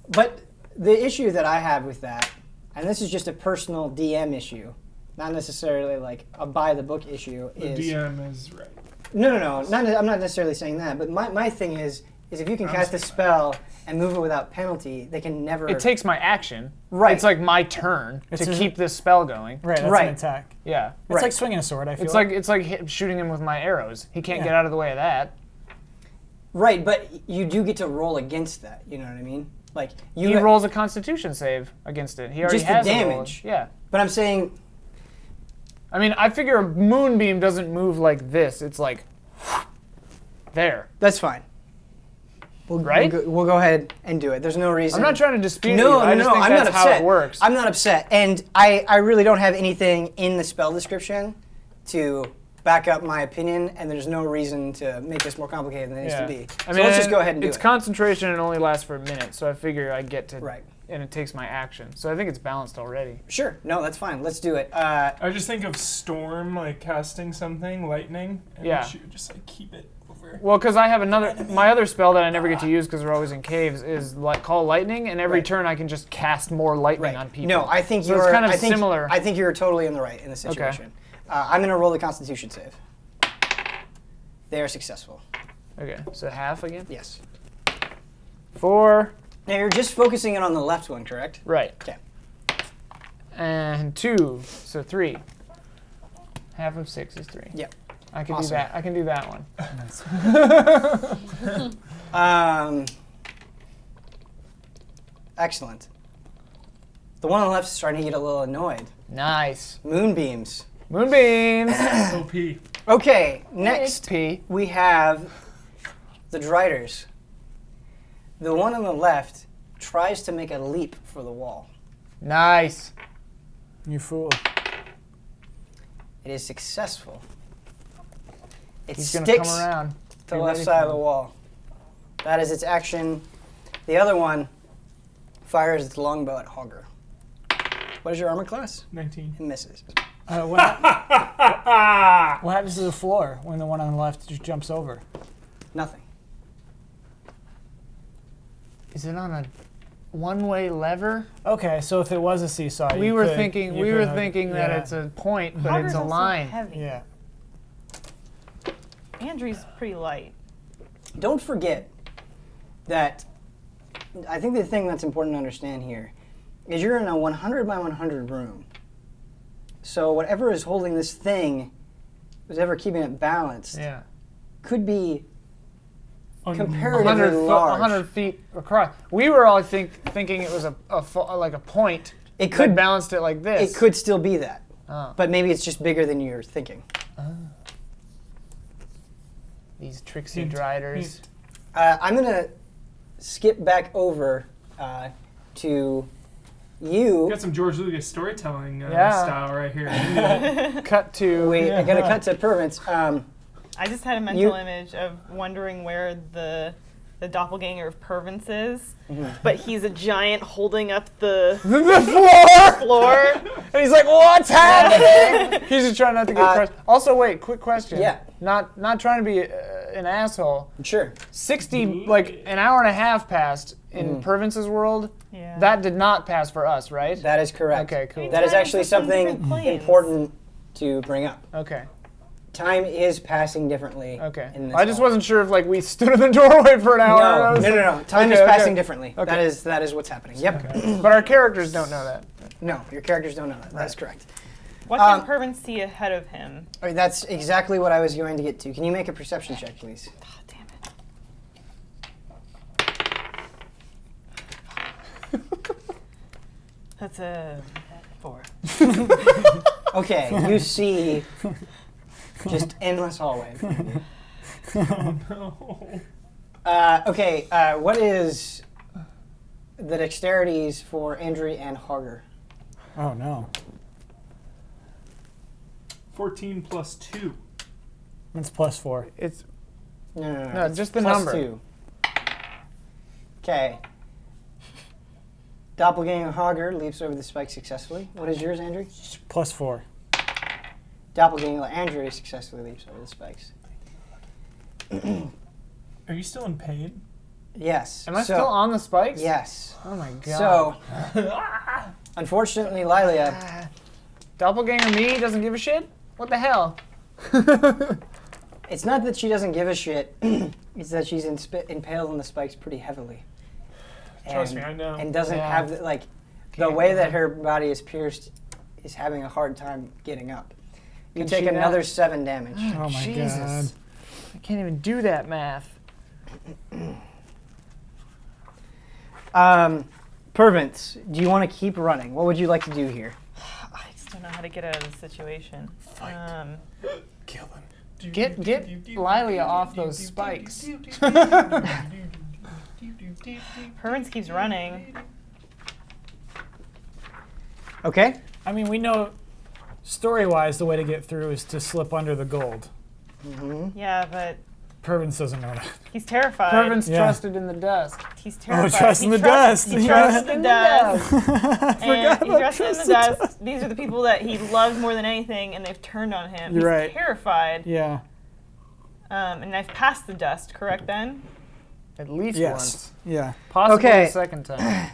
But the issue that I have with that, and this is just a personal DM issue, not necessarily like a by the book issue, The is DM is right. no. I'm not necessarily saying that. But my thing is if you can cast a spell and move it without penalty, they can never. It takes my action. Right. It's like my turn It's to a- keep this spell going. Right, that's Right. an attack. Yeah. It's Right. like swinging a sword, I feel It's like shooting him with my arrows. He can't Yeah. get out of the way of that. Right, but you do get to roll against that. You know what I mean? Like He rolls a Constitution save against it. He already Just the has a roll. damage. Yeah. But I'm saying I mean, I figure a moonbeam doesn't move like this. It's like there. that's fine. Right? We'll go ahead and do it. There's no reason. I'm not trying to dispute you. No, I just think I'm that's not how upset. it works. I'm not upset, and I really don't have anything in the spell description to back up my opinion, and there's no reason to make this more complicated than it needs to be. I So mean, let's just go ahead and do it's it. concentration and only lasts for a minute, so I figure I get to, Right. and it takes my action. So I think it's balanced already. Sure. No, that's fine. Let's do it. I just think of storm, like casting something, lightning, and Yeah. she would just like keep it over. Well, because I have my other spell that I never get to use because we're always in caves is like call lightning, and every Right. turn I can just cast more lightning on people. No, I think So you're it's kind of I think, similar. I think you're totally in the right in this situation. I'm going to roll the Constitution save. They are successful. Okay, so half again. Yes. 4, Now you're just focusing in on the left one, correct? right, Okay. and 2, so 3. Half of 6 is 3. Yep. I can do Awesome. that. I can do that one. Excellent. The one on the left is starting to get a little annoyed. Nice. Moonbeams. Moonbeams. OP. Okay, next P. we have the driders. The one on the left tries to make a leap for the wall. Nice. You fool. It is successful. It He's gonna sticks come around. to the Be left ready side for of the him. wall. That is its action. The other one fires its longbow at Hager. What is your armor class? 19. It misses. What happens to the floor when the one on the left just jumps over? Nothing. Is it on a one-way lever? Okay, so if it was a seesaw, We you were could- thinking you we could were have- thinking that yeah. it's a point, but Hager's it's a also line. heavy. Yeah. Andrew's pretty light. Don't forget that I think the thing that's important to understand here is you're in a 100 by 100 room. So whatever is holding this thing, whatever keeping it balanced, Yeah. could be comparatively 100 large. 100 feet across. We were all thinking it was like a point. It that could balanced it like this. It could still be that. Oh. But maybe it's just bigger than you're thinking. These tricksy Hint, driders. hint. I'm going to skip back over to you. Got some George Lucas storytelling Yeah. style right here. Cut to. Wait, I got to cut to Purvis. I just had a mental image of wondering where the doppelganger of Purvis is, but he's a giant holding up the floor. And he's like, what's happening? He's just trying not to get crushed. Also, wait, quick question. Yeah. Not trying to be an asshole. Sure. 60, like an hour and a half passed in Purvis's world. Yeah. That did not pass for us, right? That is correct. Okay, cool. That is Times actually us on something different planes. important to bring up. Okay. Time is passing differently. Okay. In this I just hall. wasn't sure if like we stood in the doorway for an hour. and I No, was no, like- no, no. Time is Okay, passing okay. differently. Okay. That is what's happening. Yep. But our characters don't know that. No, your characters don't know that. That's correct. What can Purvis see ahead of him? All right, that's exactly what I was going to get to. Can you make a perception check, please? Oh, damn it. That's a 4. Okay, you see just endless hallway. Oh no. Okay, what is the dexterities for Andrew and Hager? Oh no. 14 plus 2. It's +4. It's No, No, it's just the plus number. 2. Okay. Doppelganger Hager leaps over the spike successfully. What is yours, Andrew? +4. Doppelganger Andrew successfully leaps over the spikes. Are you still in pain? Yes. Am I So- still on the spikes? Yes. Oh my god. So, unfortunately, Lilia, Doppelganger me doesn't give a shit? What the hell? it's not that she doesn't give a shit, it's that she's impaled on the spikes pretty heavily. Trust me, I know. And doesn't Yeah. have, the way that her body is pierced is having a hard time getting up. You Can take she another not- 7 damage. Oh my Jesus. god. I can't even do that math. Purvis, do you want to keep running? What would you like to do here? I just don't know how to get out of this situation. Kill them. Get Lilia off those spikes. Purvis keeps running. Okay. I mean, we know story-wise the way to get through is to slip under the gold. Yeah, but Purvis doesn't know that. he's terrified. Purvis Yeah. trusted in the dust. He's terrified. trust in He the trusts- dust. He trusts in the dust. And he about trusts in the dust. These are the people that he loves more than anything, and they've turned on him. You're He's right. terrified. Yeah. And I've passed the dust, correct then? At least Yes. once. Yeah. Possibly Okay. the second time.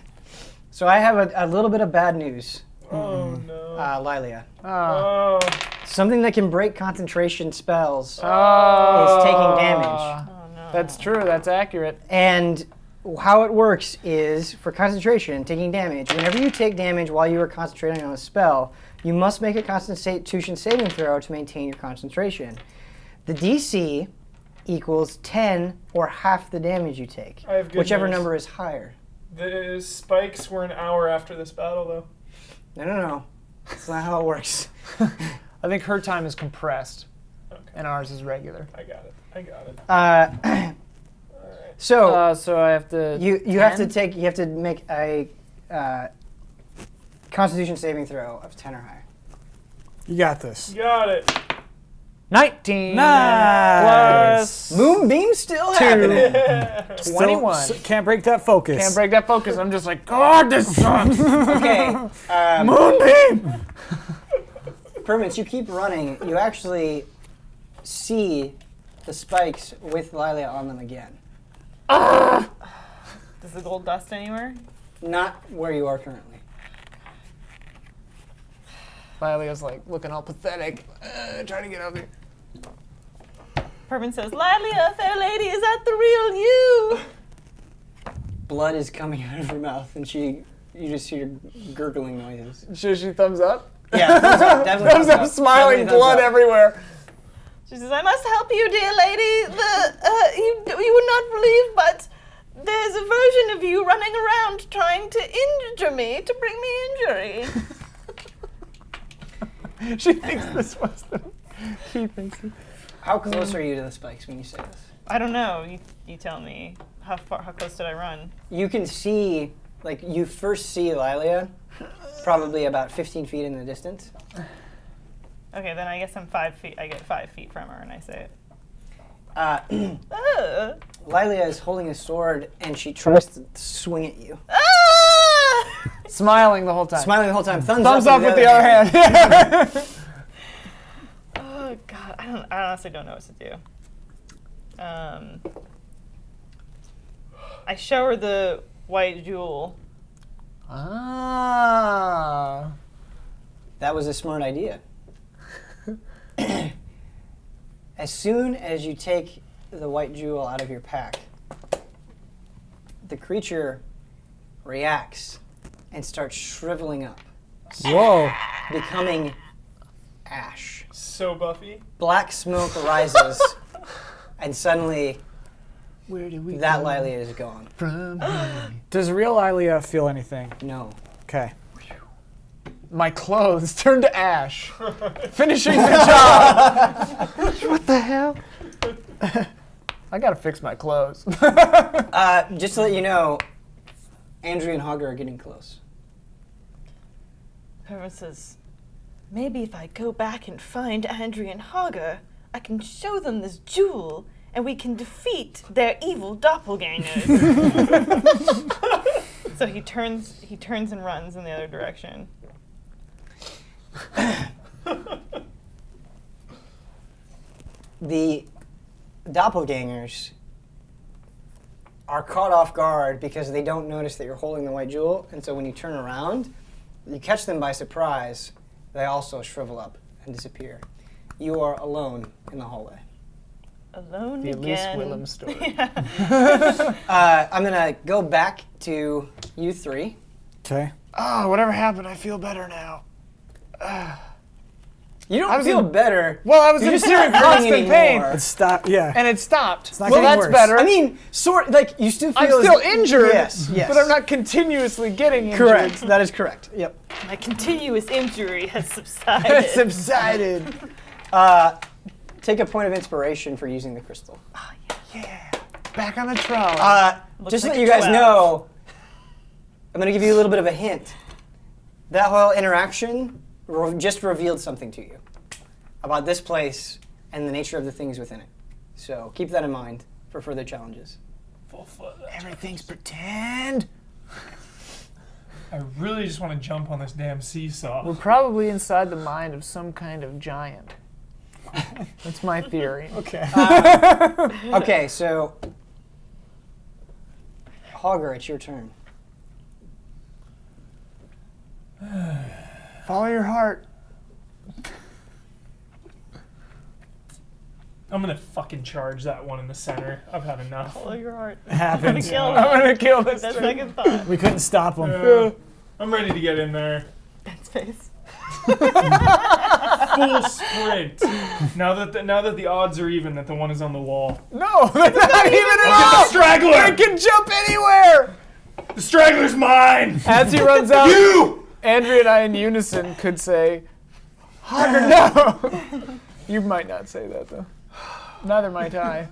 So I have a little bit of bad news, Oh no. Lilia. Oh. Oh. Something that can break concentration spells Oh. is taking damage. Oh no. That's true. That's accurate. And how it works is, for concentration, taking damage, whenever you take damage while you are concentrating on a spell, you must make a Constitution saving throw to maintain your concentration. The DC equals 10 or half the damage you take, I have good whichever news. number is higher. The spikes were an hour after this battle, though. No. That's not how it works. I think her time is compressed, Okay. and ours is regular. I got it. So So I have to. you have to 10? you have to make a Constitution saving throw of 10 or higher. You got this. Got it. 19 Nice. plus Moonbeam still happening. 21. Can't break that focus. Can't break that focus. I'm just like, God, this sucks. Okay. Moonbeam! Purvis, you keep running. You actually see the spikes with Lilia on them again. Does the gold dust anywhere? Not where you are currently. Lilia's like looking all pathetic, trying to get up here. Purvis says, Lilia, fair lady, is that the real you? Blood is coming out of her mouth, and you just hear gurgling noises. Should she thumbs up? Yeah, thumbs up, definitely Thumbs up, smiling, Definitely thumbs blood up. everywhere. She says, I must help you, dear lady. You would not believe, but there's a version of you running around trying to injure me, to bring me injury. She thinks this was the. She thinks. How close are you to the spikes when you say this? I don't know. You tell me. How close did I run? You can see, like, you first see Lilia, probably about 15 feet in the distance. Okay, then I guess I'm 5 feet. I get 5 feet from her, and I say it. Lilia is holding a sword, and she tries to swing at you. Smiling the whole time. Smiling the whole time. Thumbs up with the other hand. Oh God, I honestly don't know what to do. I show her the white jewel. Ah. That was a smart idea. As soon as you take the white jewel out of your pack, the creature reacts and starts shriveling up, Whoa. becoming ash. So Buffy. Black smoke rises, and suddenly Where do we that go Lilia is gone. from here? Does real Ilia feel anything? No. Okay. My clothes turn to ash. Finishing the job. What the hell? I gotta fix my clothes. Just to let you know, Andrew and Hager are getting close. Purvis says, maybe if I go back and find Andrew and Hager, I can show them this jewel, and we can defeat their evil doppelgangers. So he turns and runs in the other direction. The doppelgangers are caught off guard because they don't notice that you're holding the white jewel, and so when you turn around, you catch them by surprise. They also shrivel up and disappear. You are alone in the hallway. Alone The Elise again. Willem story. I'm gonna go back to you three. Okay. Oh, whatever happened, I feel better now. You I don't was feel in- better. Well, I was You're in just not constant hurting pain, anymore. Let's stop. Yeah. and it stopped. not Well, getting that's worse. better. I mean, like you still feel. I'm still as- injured, Yes, yes. but I'm not continuously getting injured. Correct. That is correct. Yep. My continuous injury has subsided. It subsided. Take a point of inspiration for using the crystal. Yeah. Back on the trolley. Just so like that you a guys 12. know, I'm going to give you a little bit of a hint. That whole interaction just revealed something to you about this place and the nature of the things within it. So keep that in mind for further challenges. Everything's pretend. I really just want to jump on this damn seesaw. We're probably inside the mind of some kind of giant. That's my theory. Okay. Okay, so Hager, it's your turn. Follow your heart. I'm gonna fucking charge that one in the center. I've had enough. Follow your heart. Happens. Kill I'm them. gonna kill this That thing. second thought. We couldn't stop him. I'm ready to get in there. Dead space. Full sprint. Now that the odds are even that the one is on the wall. No, that's not even at I'll get all. the straggler. It can jump anywhere. The straggler's mine. As he runs out, You. Andrea and I in unison could say, Hager, no. You might not say that, though. Neither might I.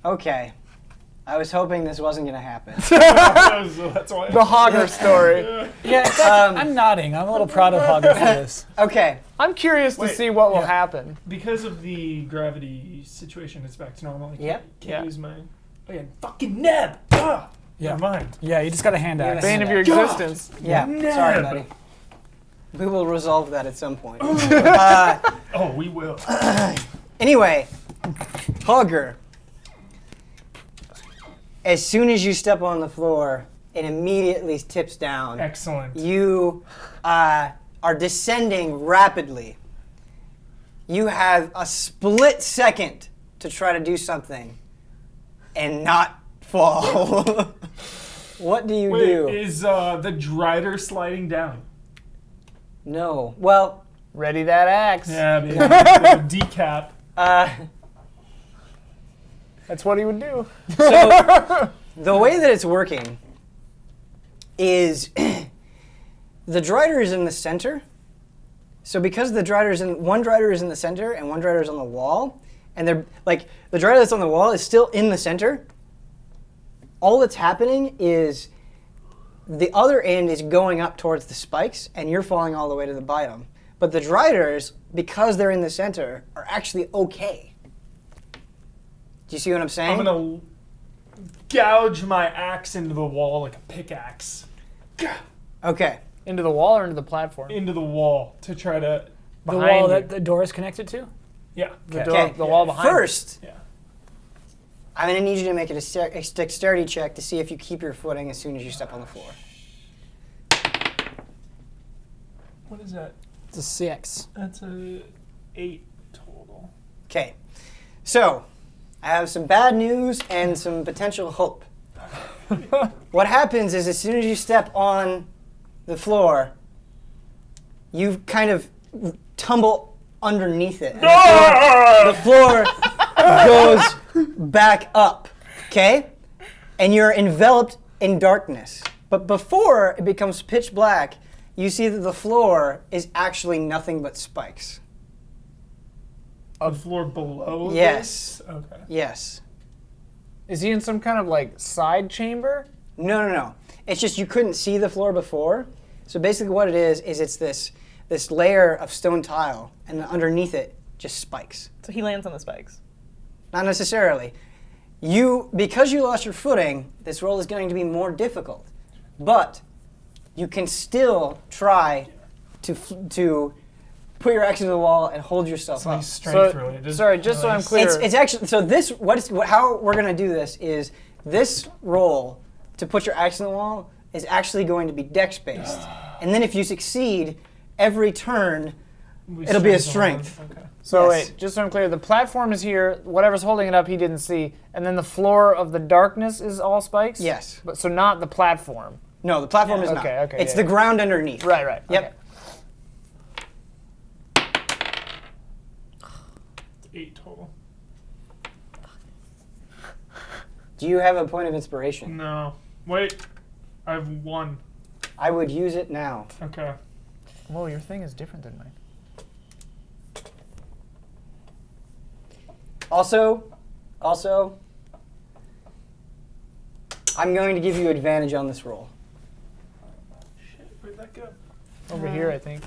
Okay. I was hoping this wasn't going to happen. That's why. The Hager story. Yeah, I'm nodding. I'm a little proud of Hager for this. Okay. I'm curious to Wait, see what will yeah. happen. Because of the gravity situation, it's back to normal. I can't, Yep. can't Yeah. use my. Oh yeah, fucking Neb. Ah. Yeah. Never mind. Yeah, you just got a hand Yeah, axe. Bane of your God. existence. Yeah. No. Sorry, buddy. We will resolve that at some point. Oh, we will. Anyway, Hager. As soon as you step on the floor, it immediately tips down. Excellent. You are descending rapidly. You have a split second to try to do something and not fall. What do you Wait, do? is the drider sliding down? No. Well, Ready that axe. Yeah, baby. The decap. That's what he would do. so the way that it's working is the drider is in the center. So because one drider is in the center and one drider is on the wall, and they're like the drider that's on the wall is still in the center. All that's happening is the other end is going up towards the spikes, and you're falling all the way to the biome. But the driders, because they're in the center, are actually okay. Do you see what I'm saying? I'm gonna gouge my axe into the wall like a pickaxe. Okay. Into the wall or into the platform? Into the wall to try to. The Behind wall you. that the door is connected to? Yeah. The, Okay. door, the wall behind. First, Yeah. I'm going to need you to make a dexterity check to see if you keep your footing as soon as you step on the floor. What is that? It's a 6. That's a 8 total. Okay. So, I have some bad news and some potential hope. What happens is as soon as you step on the floor, you kind of tumble underneath it. And the floor goes back up, okay? And you're enveloped in darkness. But before it becomes pitch black, you see that the floor is actually nothing but spikes. The floor below Yes. this? Okay. Yes. Is he in some kind of like side chamber? No. It's just you couldn't see the floor before. So basically what it is it's this layer of stone tile, and underneath it, just spikes. So he lands on the spikes. Not necessarily. Because you lost your footing, this roll is going to be more difficult. But you can still try to put your axe into the wall and hold yourself up. Nice strength related. Sorry, just so I'm clear. It's actually so. How we're gonna do this is this roll to put your axe in the wall is actually going to be dex based, and then if you succeed every turn, it'll be a strength. Okay. So Yes. wait, just so I'm clear, the platform is here, whatever's holding it up he didn't see, and then the floor of the darkness is all spikes? Yes. But so not the platform. No, the platform is not. Okay, It's yeah. the ground underneath. Right. Yep. Okay. 8 total. Do you have a point of inspiration? No. Wait. I have 1. I would use it now. Okay. Whoa, your thing is different than mine. Also, I'm going to give you advantage on this roll. Shit, where'd that go? Over here, I think.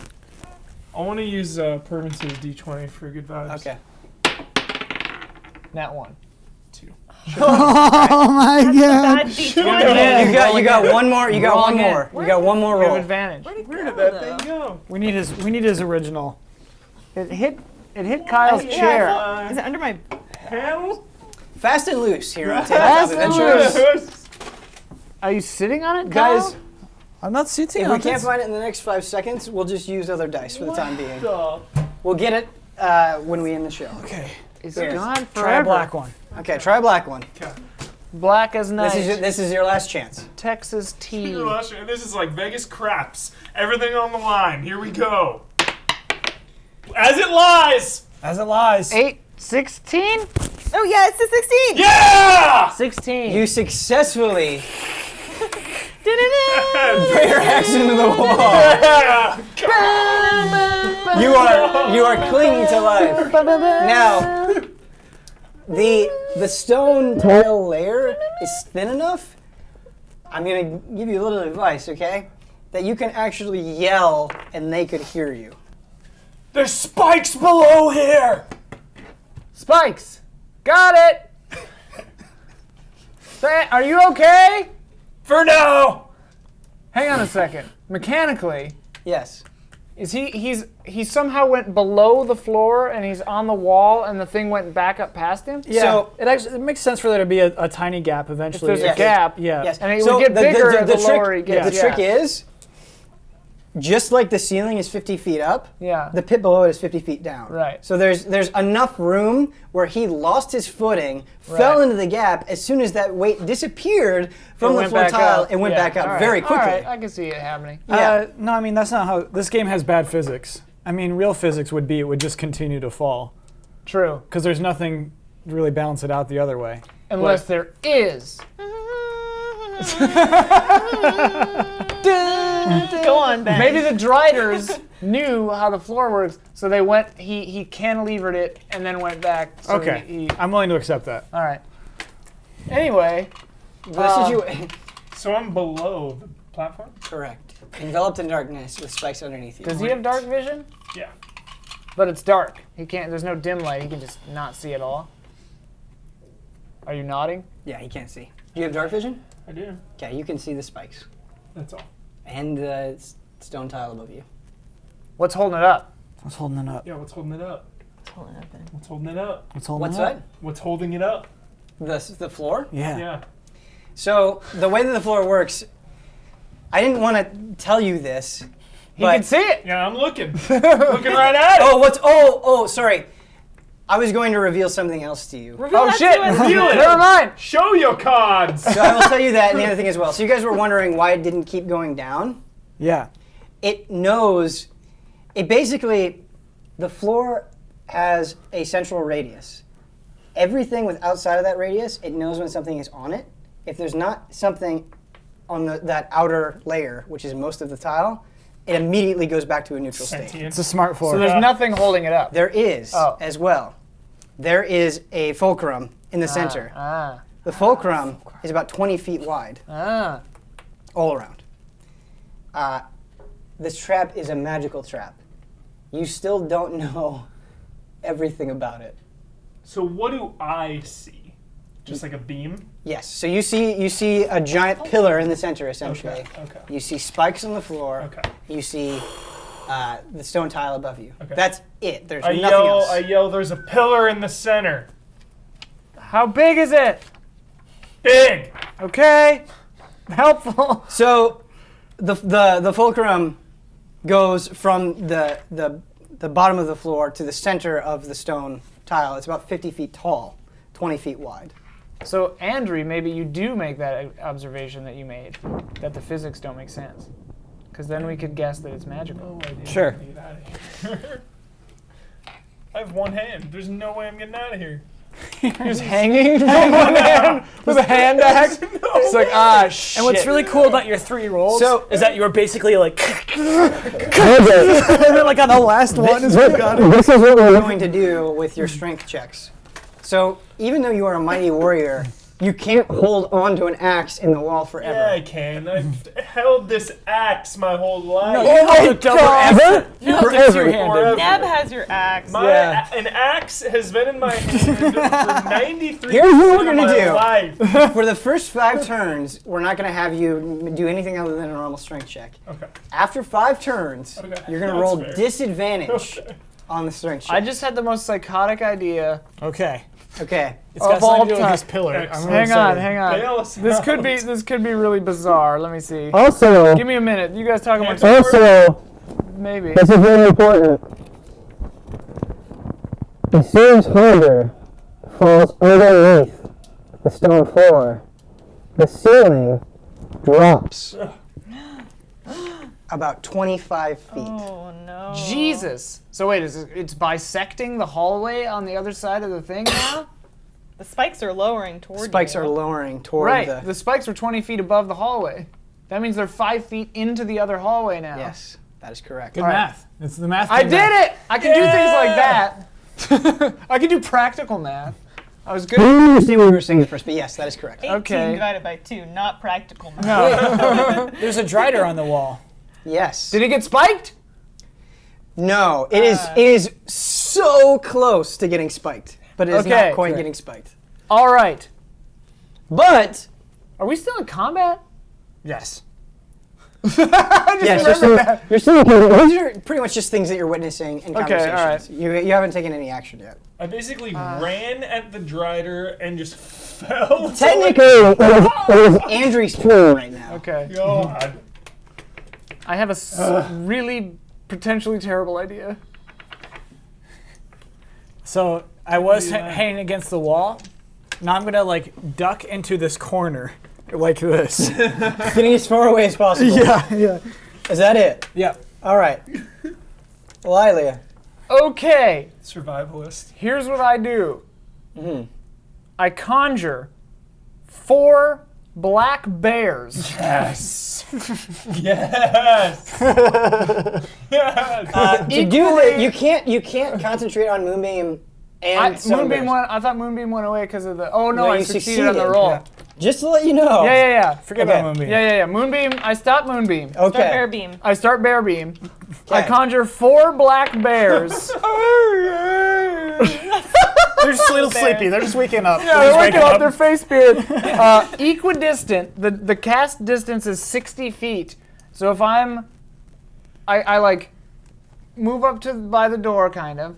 I want to use Purvis's D20 for good vibes. Okay. Nat 1. 2. Oh my god! Bad D20. You got one more. You got Wrong one end. more. You got one more You have roll. advantage. Where did that thing go? We need his original. It hit Kyle's chair. Is it under my... Hell? Fast and loose here on Fast Tabletop and Adventures. loose. Are you sitting on it, Guys, Kyle? I'm not sitting if on we can't this. find it in the next 5 seconds, we'll just use other dice for the time being. The We'll get it when we end the show. Okay, It's Here. gone try a forever. black one. Okay, try a black one. Black as night. This is your last chance. Texas tea. This is like Vegas craps. Everything on the line. Here we go. As it lies. As it lies. 8, 16? Oh, yeah, it's the 16! Yeah! 16. You successfully Da-da-da! put your axe into the wall. Yeah! You are clinging to life. Now, the stone tile layer is thin enough. I'm gonna give you a little advice, okay? That you can actually yell and they could hear you. There's spikes below here. Spikes. Got it. Are you okay? For now. Hang on a second. Mechanically, Yes. is he somehow went below the floor and he's on the wall and the thing went back up past him? Yeah. So- it makes sense for there to be a tiny gap If eventually. there's Yes. a gap, Yeah. Yes. and it So would get bigger the lower he gets. The trick is, just like the ceiling is 50 feet up, Yeah. the pit below it is 50 feet down. Right. So there's enough room where he lost his footing, fell Right. into the gap. As soon as that weight disappeared from It the went floor back tile, up. it went Yeah. back up All right. very quickly. All right. I can see it happening. Yeah. No, I mean that's not how this game has bad physics. I mean, real physics would be it would just continue to fall True. because there's nothing to really balance it out the other way. Unless there is. Go on, Ben. Maybe the driders knew how the floor works, so they went. He cantilevered it and then went back. So Okay, I'm willing to accept that. All right. Anyway, So I'm below the platform? Correct. Enveloped in darkness with spikes underneath you. does he have dark vision? Yeah. But it's dark. He can't. There's no dim light. He can just not see at all. Are you nodding? Yeah, he can't see. Do you have dark vision? I do. Okay, you can see the spikes That's all. and the stone tile above you. What's holding it up? What's holding it up? Yeah, what's holding it up? Hold it up then. What's holding it up? What's holding What's it up? that? What's holding it up? The floor? Yeah. Yeah. So the way that the floor works, I didn't want to tell you this. He can see it. Yeah, I'm looking. Looking right at it. Sorry. I was going to reveal something else to you. Reveal Oh that shit! to us. Reveal it. Never mind. Show your cards. So I will tell you that and the other thing as well. So you guys were wondering why it didn't keep going down. Yeah. It knows, the floor has a central radius. Everything with outside of that radius, it knows when something is on it. If there's not something on that outer layer, which is most of the tile, it immediately goes back to a neutral state. Sentient. It's a smart floor. So there's nothing holding it up. There is, as well. There is a fulcrum in the center. The fulcrum is about 20 feet wide, all around. This trap is a magical trap. You still don't know everything about it. So what do I see? Just like a beam? Yes. So you see a giant pillar in the center, essentially. Okay. You see spikes on the floor. Okay. You see the stone tile above you. Okay. That's it. There's I nothing else. yell, there's a pillar in the center. How big is it? Big. Okay. Helpful. So the fulcrum goes from the bottom of the floor to the center of the stone tile. It's about 50 feet tall, 20 feet wide. So, Andrew, maybe you do make that observation that you made, that the physics don't make sense. Because then we could guess that it's magical. No idea. Sure. Get out of here. I have one hand. There's no way I'm getting out of here. Just hanging from one hand with a hand axe. It's like, shit. And what's really cool about your 3 rolls is that you're basically like, and then like on the last one is what got it. This is what we're going to do with your strength checks. So even though you are a mighty warrior, you can't hold on to an axe in the wall forever. Yeah, I can. I've held this axe my whole life. Forever? Forever. Neb has your axe. An axe has been in my hand for 93 Here's what we're of gonna my do. life. For the first 5 turns, we're not going to have you do anything other than a normal strength check. Okay. After 5 turns, Okay, you're going to that's roll fair. disadvantage on the strength check. I just had the most psychotic idea. Okay. Okay. It's got Of all something to do with time. this pillar. Excellent. I'm really Hang excited. on. Bail us This out. could be really bizarre. Let me see. Also, Give me a minute. You guys talk about maybe. this is very important. As soon as Hager falls underneath the stone floor, the ceiling drops about 25 feet. Oh no. Jesus. So wait, it's bisecting the hallway on the other side of the thing now? The spikes are lowering toward Spikes you. are lowering toward Right. The spikes are 20 feet above the hallway. That means they're 5 feet into the other hallway now. Yes, that is correct. Good All right. math. It's the math. I thing did that- it! I can do things like that. I can do practical math. I was I good. didn't understand what we were saying at first, but yes, that is correct. 18 Okay. divided by 2, not practical math. No. There's a drider on the wall. Yes. Did it get spiked? No, it is so close to getting spiked, but it is Okay. not quite getting spiked. All right. But Are we still in combat? Yes. yes, you're still these are pretty much just things that you're witnessing in Okay, all conversations. You haven't taken any action yet. I basically ran at the drider and just fell. Technically, it is Andrew's turn right now. Okay. God. I have a really potentially terrible idea. So I was hanging against the wall. Now I'm gonna like duck into this corner, like this. Getting as far away as possible. yeah. Is that it? Yep. All right. Lilia. Okay. Survivalist. Here's what I do. I conjure 4 black bears. Yes. Yes. Yes. To do that, you can't concentrate on Moonbeam and Moonbeam Sunburst. went. I thought Moonbeam went away because of the. Oh no, No, I you succeeded on the succeeded. roll. Yeah. Just to let you know. Yeah. Forget Okay. about Moonbeam. Yeah. Moonbeam. I stop Moonbeam. Start Okay. bear beam. I start bear beam. I Okay. conjure 4 black bears. They're just a little sleepy. They're just waking up. Yeah, they're waking up. Their face beard. Equidistant. The cast distance is 60 feet. So if I like move up to by the door, kind of,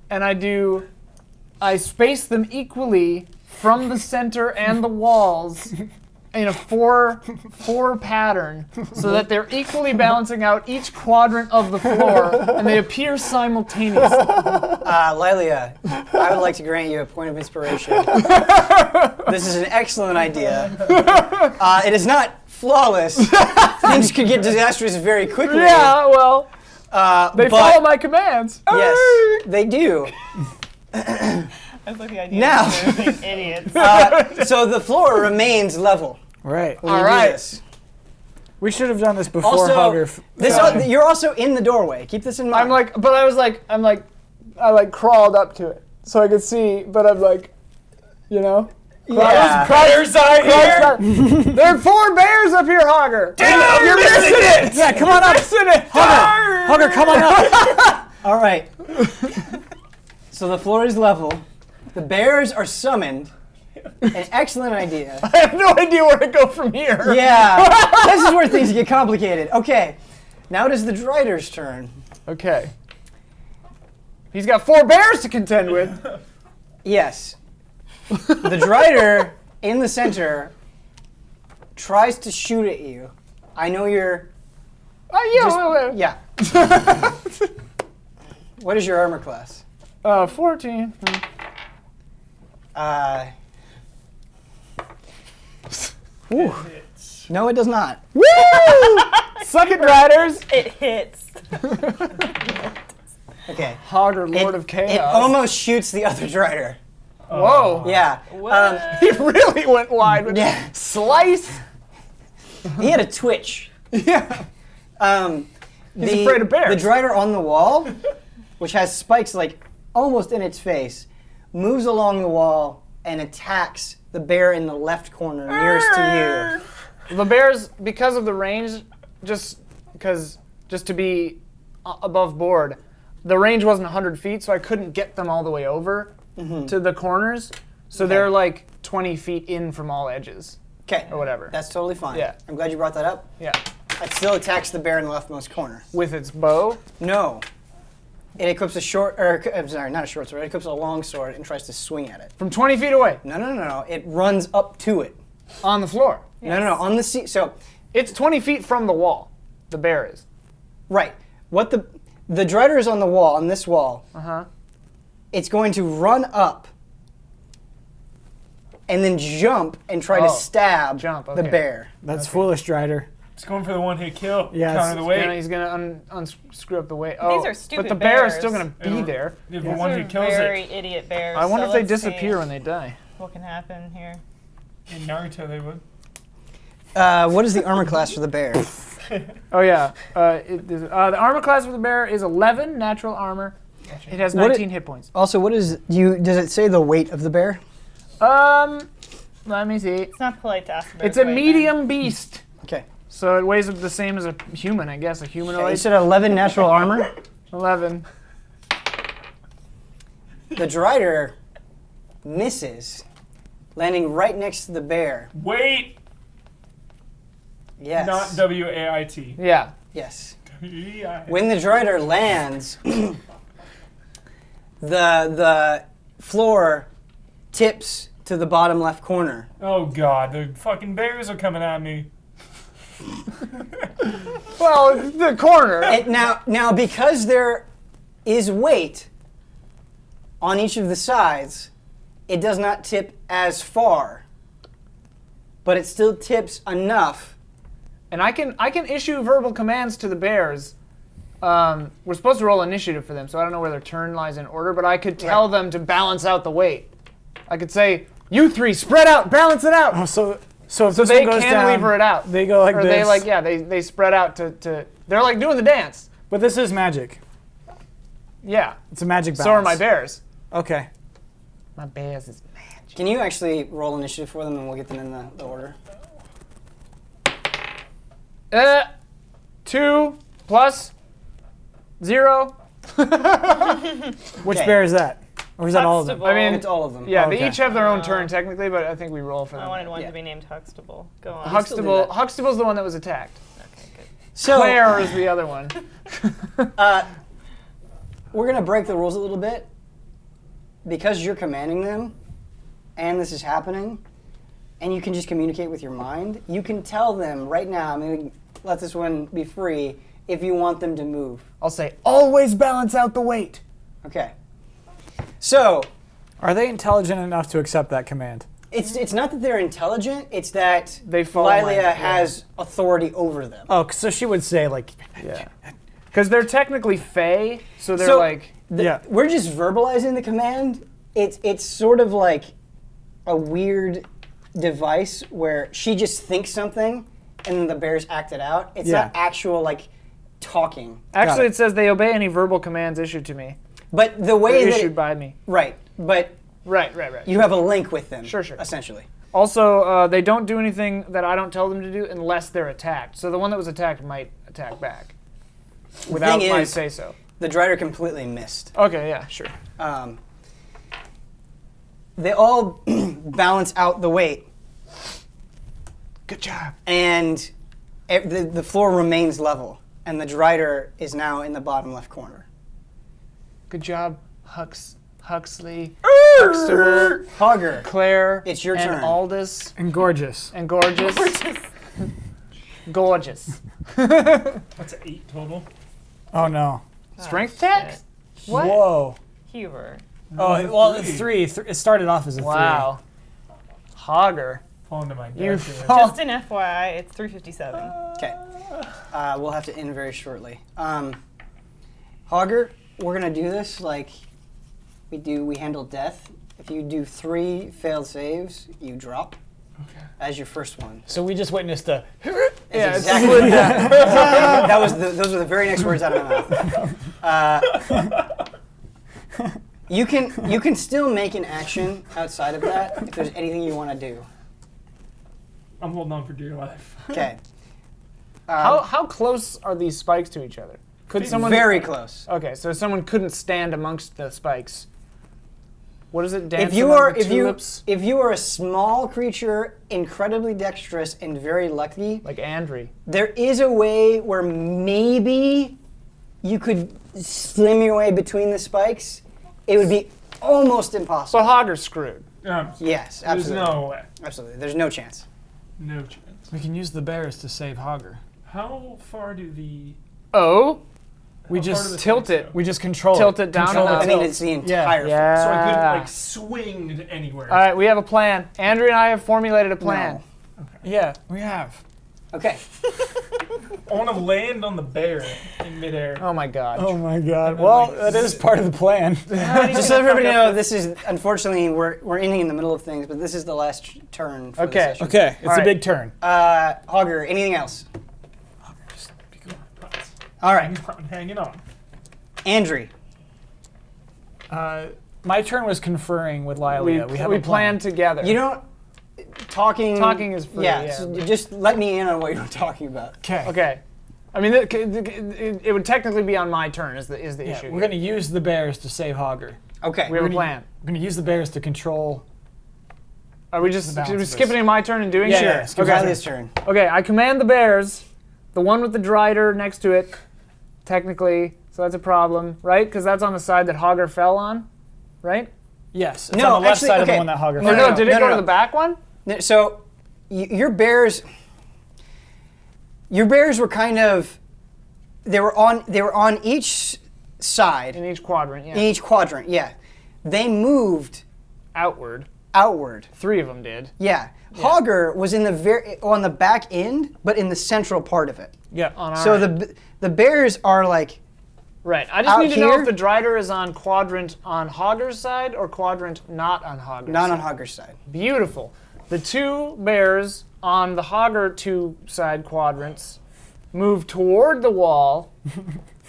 and I space them equally from the center and the walls in a four pattern, so that they're equally balancing out each quadrant of the floor, and they appear simultaneously. Lilia, I would like to grant you a point of inspiration. This is an excellent idea. It is not flawless. Things could get disastrous very quickly. Yeah, well, they but follow my commands. Yes, they do. That's like the idea Now. of being idiots. So the floor remains level Right. when you All do right. this. We should have done this before Also, Hager. you're also in the doorway. Keep this in mind. I crawled up to it so I could see, but I'm like, yeah. Bears out here. there are 4 bears up here, Hager. Damn, you're missing it. Yeah, come on up. Hager, come on up. All right. So the floor is level. The bears are summoned. An excellent idea. I have no idea where to go from here. Yeah. This is where things get complicated. Okay. Now it is the driders' turn. Okay. He's got 4 bears to contend with. Yes. The drider in the center tries to shoot at you. I know you're. Yeah. What is your armor class? 14. No, it does not. Woo! Suck it, riders. It hits. Okay. Hager, Lord of Chaos. It almost shoots the other drider. Whoa. Yeah. He really went wide with Yeah. slice. He had a twitch. Yeah. He's afraid of bears. The drider on the wall, which has spikes like almost in its face, moves along the wall and attacks the bear in the left corner nearest to The bears, because of the range, just to be above board, the range wasn't 100 feet, so I couldn't get them all the way over to the corners. So they're like 20 feet in from all edges. you. Okay. Or whatever. That's totally fine. Yeah. I'm glad you brought that up. Yeah. It still attacks the bear in the leftmost corner. With its bow. No. It equips a short, or I'm sorry, not a short sword. It equips a long sword and tries to swing at it. From 20 feet away. No. It runs up to it. On the floor. No. On the seat. So, It's 20 feet from the wall. The bear is. right. What the drider is on the wall, on this wall. Uh-huh. It's going to run up and then jump and try to stab jump, the okay. bear. That's foolish, Drider. It's going for the one-hit kill. Yeah, Counter the weight. And he's going to unscrew up the weight. These are stupid But the bear is bears. still going to be there. If Yeah. the one These who are kills very it. idiot bears. I wonder so if they let's see disappear when they die. What can happen here? In Naruto, they would. What is the armor class for the bear? Oh yeah, the armor class for the bear is 11 natural armor. It has What 19 hit points. Also, what is does it say the weight of the bear? Let me see. It's not polite to ask. It's a medium beast, Okay. so it weighs the same as a human, I guess. A You humanoid. said 11 natural armor. 11. The drider misses, landing right next to the bear. Wait! Yes. Not W-A-I-T. Yeah. Yes. W-E-I. When the drider lands, the floor tips to the bottom left corner. Oh god, the fucking bears are coming at me. Well, the corner. And now because there is weight on each of the sides, it does not tip as far, but it still tips enough. And I can issue verbal commands to the bears. We're supposed to roll initiative for them, so I don't know where their turn lies in order, but I could tell them to balance out the weight. I could say, You three, spread out, balance it out. Oh, so if So this they one goes can down, lever it out. They go like Or this. they spread out to they're like doing the dance. But this is magic. Yeah. It's a magic balance. So are my bears. Okay. My bears is magic. Can you actually roll initiative for them and we'll get them in the order? 2 plus 0. Which Okay. bear is that? Or is that all of them? Huxtable. I mean, It's all of them. Yeah, Okay. they each have their own turn technically, but I think we roll for them. I wanted one Yeah. to be named Huxtable. Go on. still do Huxtable. that. Huxtable's the one that was attacked. Okay, good. So Claire is the other one. we're gonna break the rules a little bit because you're commanding them, and this is happening, and you can just communicate with your mind. You can tell them right now. I'm gonna let this one be free if you want them to move. I'll say, always balance out the weight. Okay. So Are they intelligent enough to accept that command? it's not that they're intelligent. It's that They follow my- Lilia yeah. has authority over them. Oh, so she would say like, Yeah. Because they're technically Fae, so they're So- like, yeah. We're just verbalizing the command. It's sort of like a weird device where she just thinks something and then the bears act it out. It's Yeah. not actual like talking. actually it. it says they obey any verbal commands issued to me. But the Or way that issued by me. right, but Right. you have a link with them. Sure. Essentially. Also, they don't do anything that I don't tell them to do unless they're attacked. So the one that was attacked might attack back. Without thing my is- say so. The Drider completely missed. Okay, yeah, sure. They all balance out the weight, Good job. and the floor remains level, and the Drider is now in the bottom left corner. Good job, Huxley, Huxtable, Hager, Claire, It's your and turn. Aldous, And gorgeous. and Gorgeous. Gorgeous. That's 8 total. Oh no. Strength tech? What? Whoa. Huber. Oh, well, three. It started off as a Wow. Hager. Fall into my You death. fall. Just an FYI, it's 357. Okay. We'll have to end very shortly. Hager, we're gonna do this like we handle death. If you do 3 failed saves, you drop as your first one. So we just witnessed a. Yeah, it's Exactly. That was those were the very next words out of my mouth. You can still make an action outside of that if there's anything you want to do. I'm holding on for dear life. Okay. How close are these spikes to each other? Could someone Very close. Okay, so someone couldn't stand amongst the spikes. What is it? Dance If you among are the if you tulips? if you are a small creature, incredibly dexterous and very lucky, Like Andri. there is a way where maybe you could slim your way between the spikes. It would be almost So impossible. Hager's screwed. Yes, There's absolutely. no way. Absolutely. There's no chance. No chance. We can use the bears to save Hager. How far do the... Oh, We how far just do the tilt spikes it. go? We just control Tilt it down Control and the up. I mean, tilt. it's the Yeah. entire thing. yeah. So I couldn't like swing to anywhere. All right, we have a plan. Andrew and I have formulated a plan. Yeah, we have. Okay. I want to land on the bear in midair. Oh my God. Oh my god. then, Well, like, that is part of the plan. Just so everybody know, this is unfortunately we're ending in the middle of things, but this is the last turn. For Okay. The session. Okay, it's All a right. big turn. Hager, anything else? Just be good. Promise. All right, I'm hanging on. Andrew. My turn was conferring with Lilia. We have a plan. planned together. You don't talking. Talking is free, Yeah, yeah, so but- just let me in on what you're talking about. Okay. Okay. I mean, it would technically be on my turn. Is the Yeah, issue? we're gonna use the bears to save Hager. Okay. We have a plan. We're gonna use the bears to control. Are we just The balance of this. skipping my turn and doing Yeah, shit? yeah, skip Okay. Lilia's turn. Okay, I command the bears, the one with the drider next to it, technically, so that's a problem, right? Because that's on the side that Hager fell on, right? Yes. It's No, on the left actually, side of the okay. one that Hager. No, Or fell. no, did it no, go no. to the back one? So, your bears were kind of they were on each side In each quadrant, yeah. in each quadrant. Yeah, they moved Outward. outward. 3 of them did. Yeah. Hager was in on the back end, but in the central part of it. Yeah. On our So end. the bears are like Right. I just Out need to know here? if the drider is on quadrant on Hager's side or quadrant not on Hager's Not side. on Hager's side. Beautiful. The 2 bears on the Hager 2 side quadrants move toward the wall,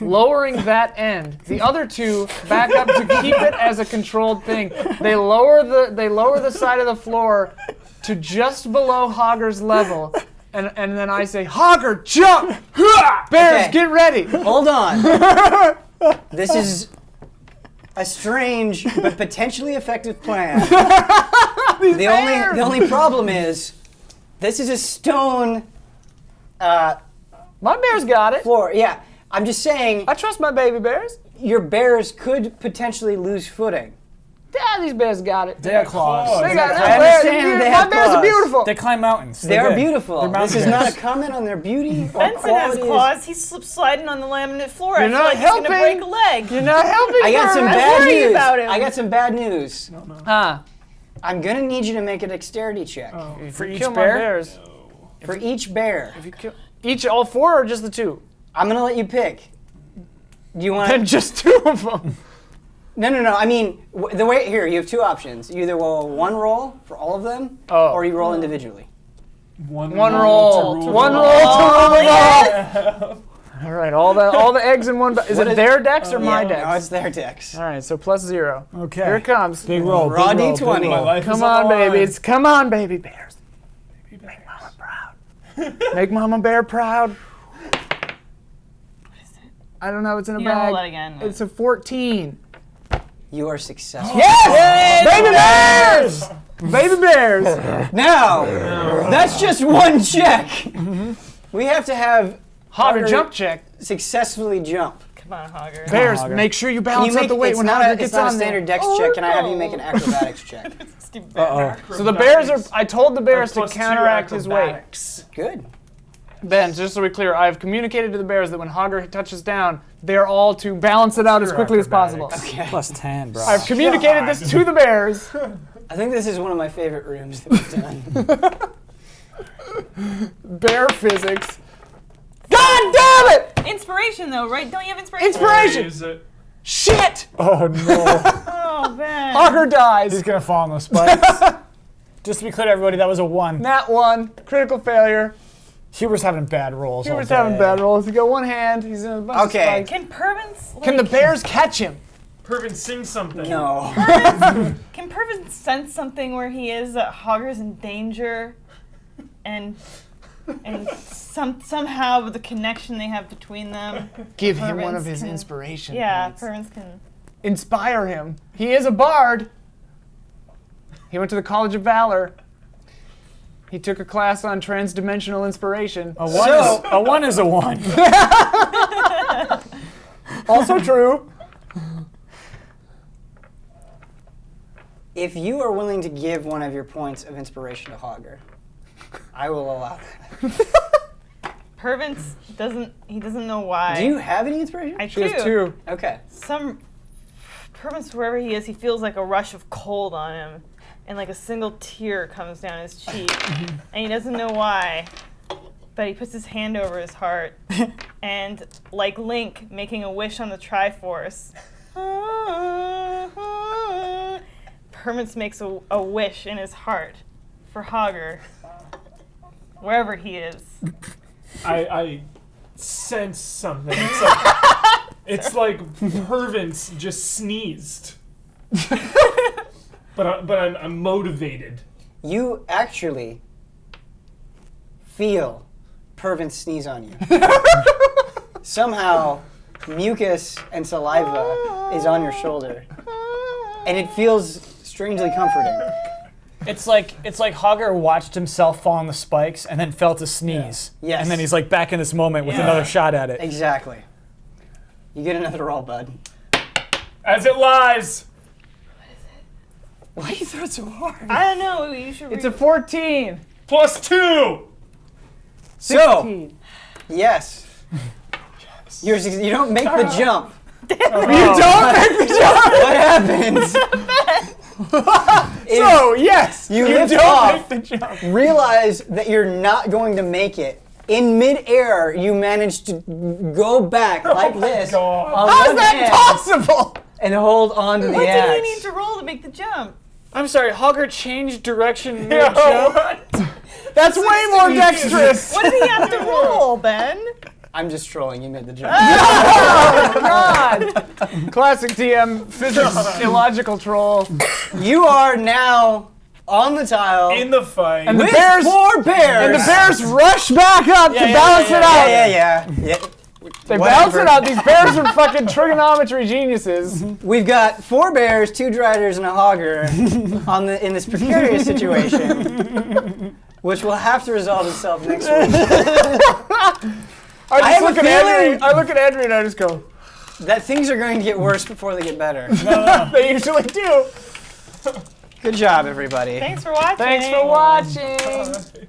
lowering that end. The other 2 back up to keep it as a controlled thing. They lower the side of the floor to just below Hager's level. And then I say, Hager, jump! Bears, Okay. get ready! Hold on. This is a strange but potentially effective plan. The only problem is this is a stone My bears got it. floor. Yeah, I'm just saying I trust my baby bears. your bears could potentially lose footing. Yeah, these bears got it. They got claws. They got it. I understand they My have bears are claws. beautiful. They climb mountains. They are good. beautiful. They're This mountain is not bears. a comment on their beauty or Benson has qualities. claws. He's sliding on the laminate floor. I You're feel not like he's going to helping. break a leg. You're not helping. I got some Purvis. bad worried news. about him. I got some bad news. Huh? I'm gonna need you to make a dexterity check For each kill bear? My bears. for each bear. If you kill all 4 or just the 2? I'm gonna let you pick. Do you want Then just 2 of them. No. I mean, the way here, you have 2 options. You either roll 1 roll for all of them, Oh. or you roll individually. One roll. to rule One them roll all. to rule them all. All right, all the eggs in one. Is What it is- their decks or my No, decks? it's their dex. All right, so +0. Okay. Here it comes. Big roll. Raw big roll, D20. big My roll. life Come is on, on the line. babies. Come on, baby bears. Make Mama proud. Make Mama Bear proud. I don't know. It's in a You gotta bag. roll that again. It's a 14. You are successful. Yes! Baby bears! Baby bears! Now, that's just 1 check. We have to have Hager Hager jump check. successly jump. Come on, Hager. Bears, Hager. make sure you Can balance you out make, the weight it's when not Hager a, gets it's not a on there. standard dex check. Can I have you make an acrobatics check? Stupid bear. So the bears are. I told the bears to +2 counteract his weight. acrobatics. Good. Ben, just so we're clear, I've communicated to the bears that when Hager touches down, they're all to balance it out as Pure quickly as possible. acrobatics. Okay. +10, bro. I've communicated this to the bears. I think this is one of my favorite rooms that we've done. Bear physics. God damn it! Inspiration, though, right? Don't you have inspiration? Inspiration! Is it? Shit! Oh no. Oh, Ben. Hager dies. He's gonna fall on those spikes. Just to be clear to everybody, that was a 1. Nat 1. Critical failure. Huber's having bad rolls. all Huber's having day. bad rolls. He got 1 hand. He's in a bunch Okay. of spikes. Can Purvis, like, Can the bears catch him? Purvis, sing something. No. can Purvis sense something where he is that Hager's in danger, and somehow with the connection they have between them? Give him one Purvis of his can- inspiration Yeah, points. Purvis can. Inspire him. He is a bard. He went to the College of Valor. He took a class on transdimensional inspiration. A 1 is a 1. Also true. If you are willing to give one of your points of inspiration to Hager, I will allow that. Purvis doesn't know why. Do you have any inspiration? I She do. has 2. Okay. Purvis, wherever he is, he feels like a rush of cold on him, and like a single tear comes down his cheek, and he doesn't know why. But he puts his hand over his heart, and like Link making a wish on the Triforce, Purvis makes a wish in his heart for Hager, wherever he is. I sense something. It's like Purvis just sneezed. but I'm motivated. You actually feel Purvis sneeze on you. Somehow, mucus and saliva is on your shoulder, and it feels strangely comforting. It's like Hager watched himself fall on the spikes and then felt a sneeze. Yeah. Yes. And then he's like back in this moment with another shot at it. Exactly. You get another roll, bud. As it lies. Why do you throw it so hard? I don't know. You should. It's a 14. +2. So, 16. yes. You don't make the jump. You don't make the jump. What happens? So yes, You you lift don't off. make the jump. Realize that you're not going to make it, In midair, you manage to go back like this God. on How's one that hand possible? and hold on to the What axe. did he need to roll to make the jump? I'm sorry, Hager changed direction mid-jump. That's way more dexterous. What did he have to roll, Ben? I'm just trolling. You made the jump. God! Classic TM physics illogical troll. You are now on the tile In the fight. And the with bears 4 bears. and the bears rush back up to balance it out. Yeah. They balance Whatever. it out. These bears are fucking trigonometry geniuses. We've got 4 bears, 2 driders, and a Hager in this precarious situation, which will have to resolve itself next week. I have a look at feeling- Andrew. I look at Andrew and I just go. That things are going to get worse before they get better. They usually do. Good job, everybody. Thanks for watching. Thanks for watching.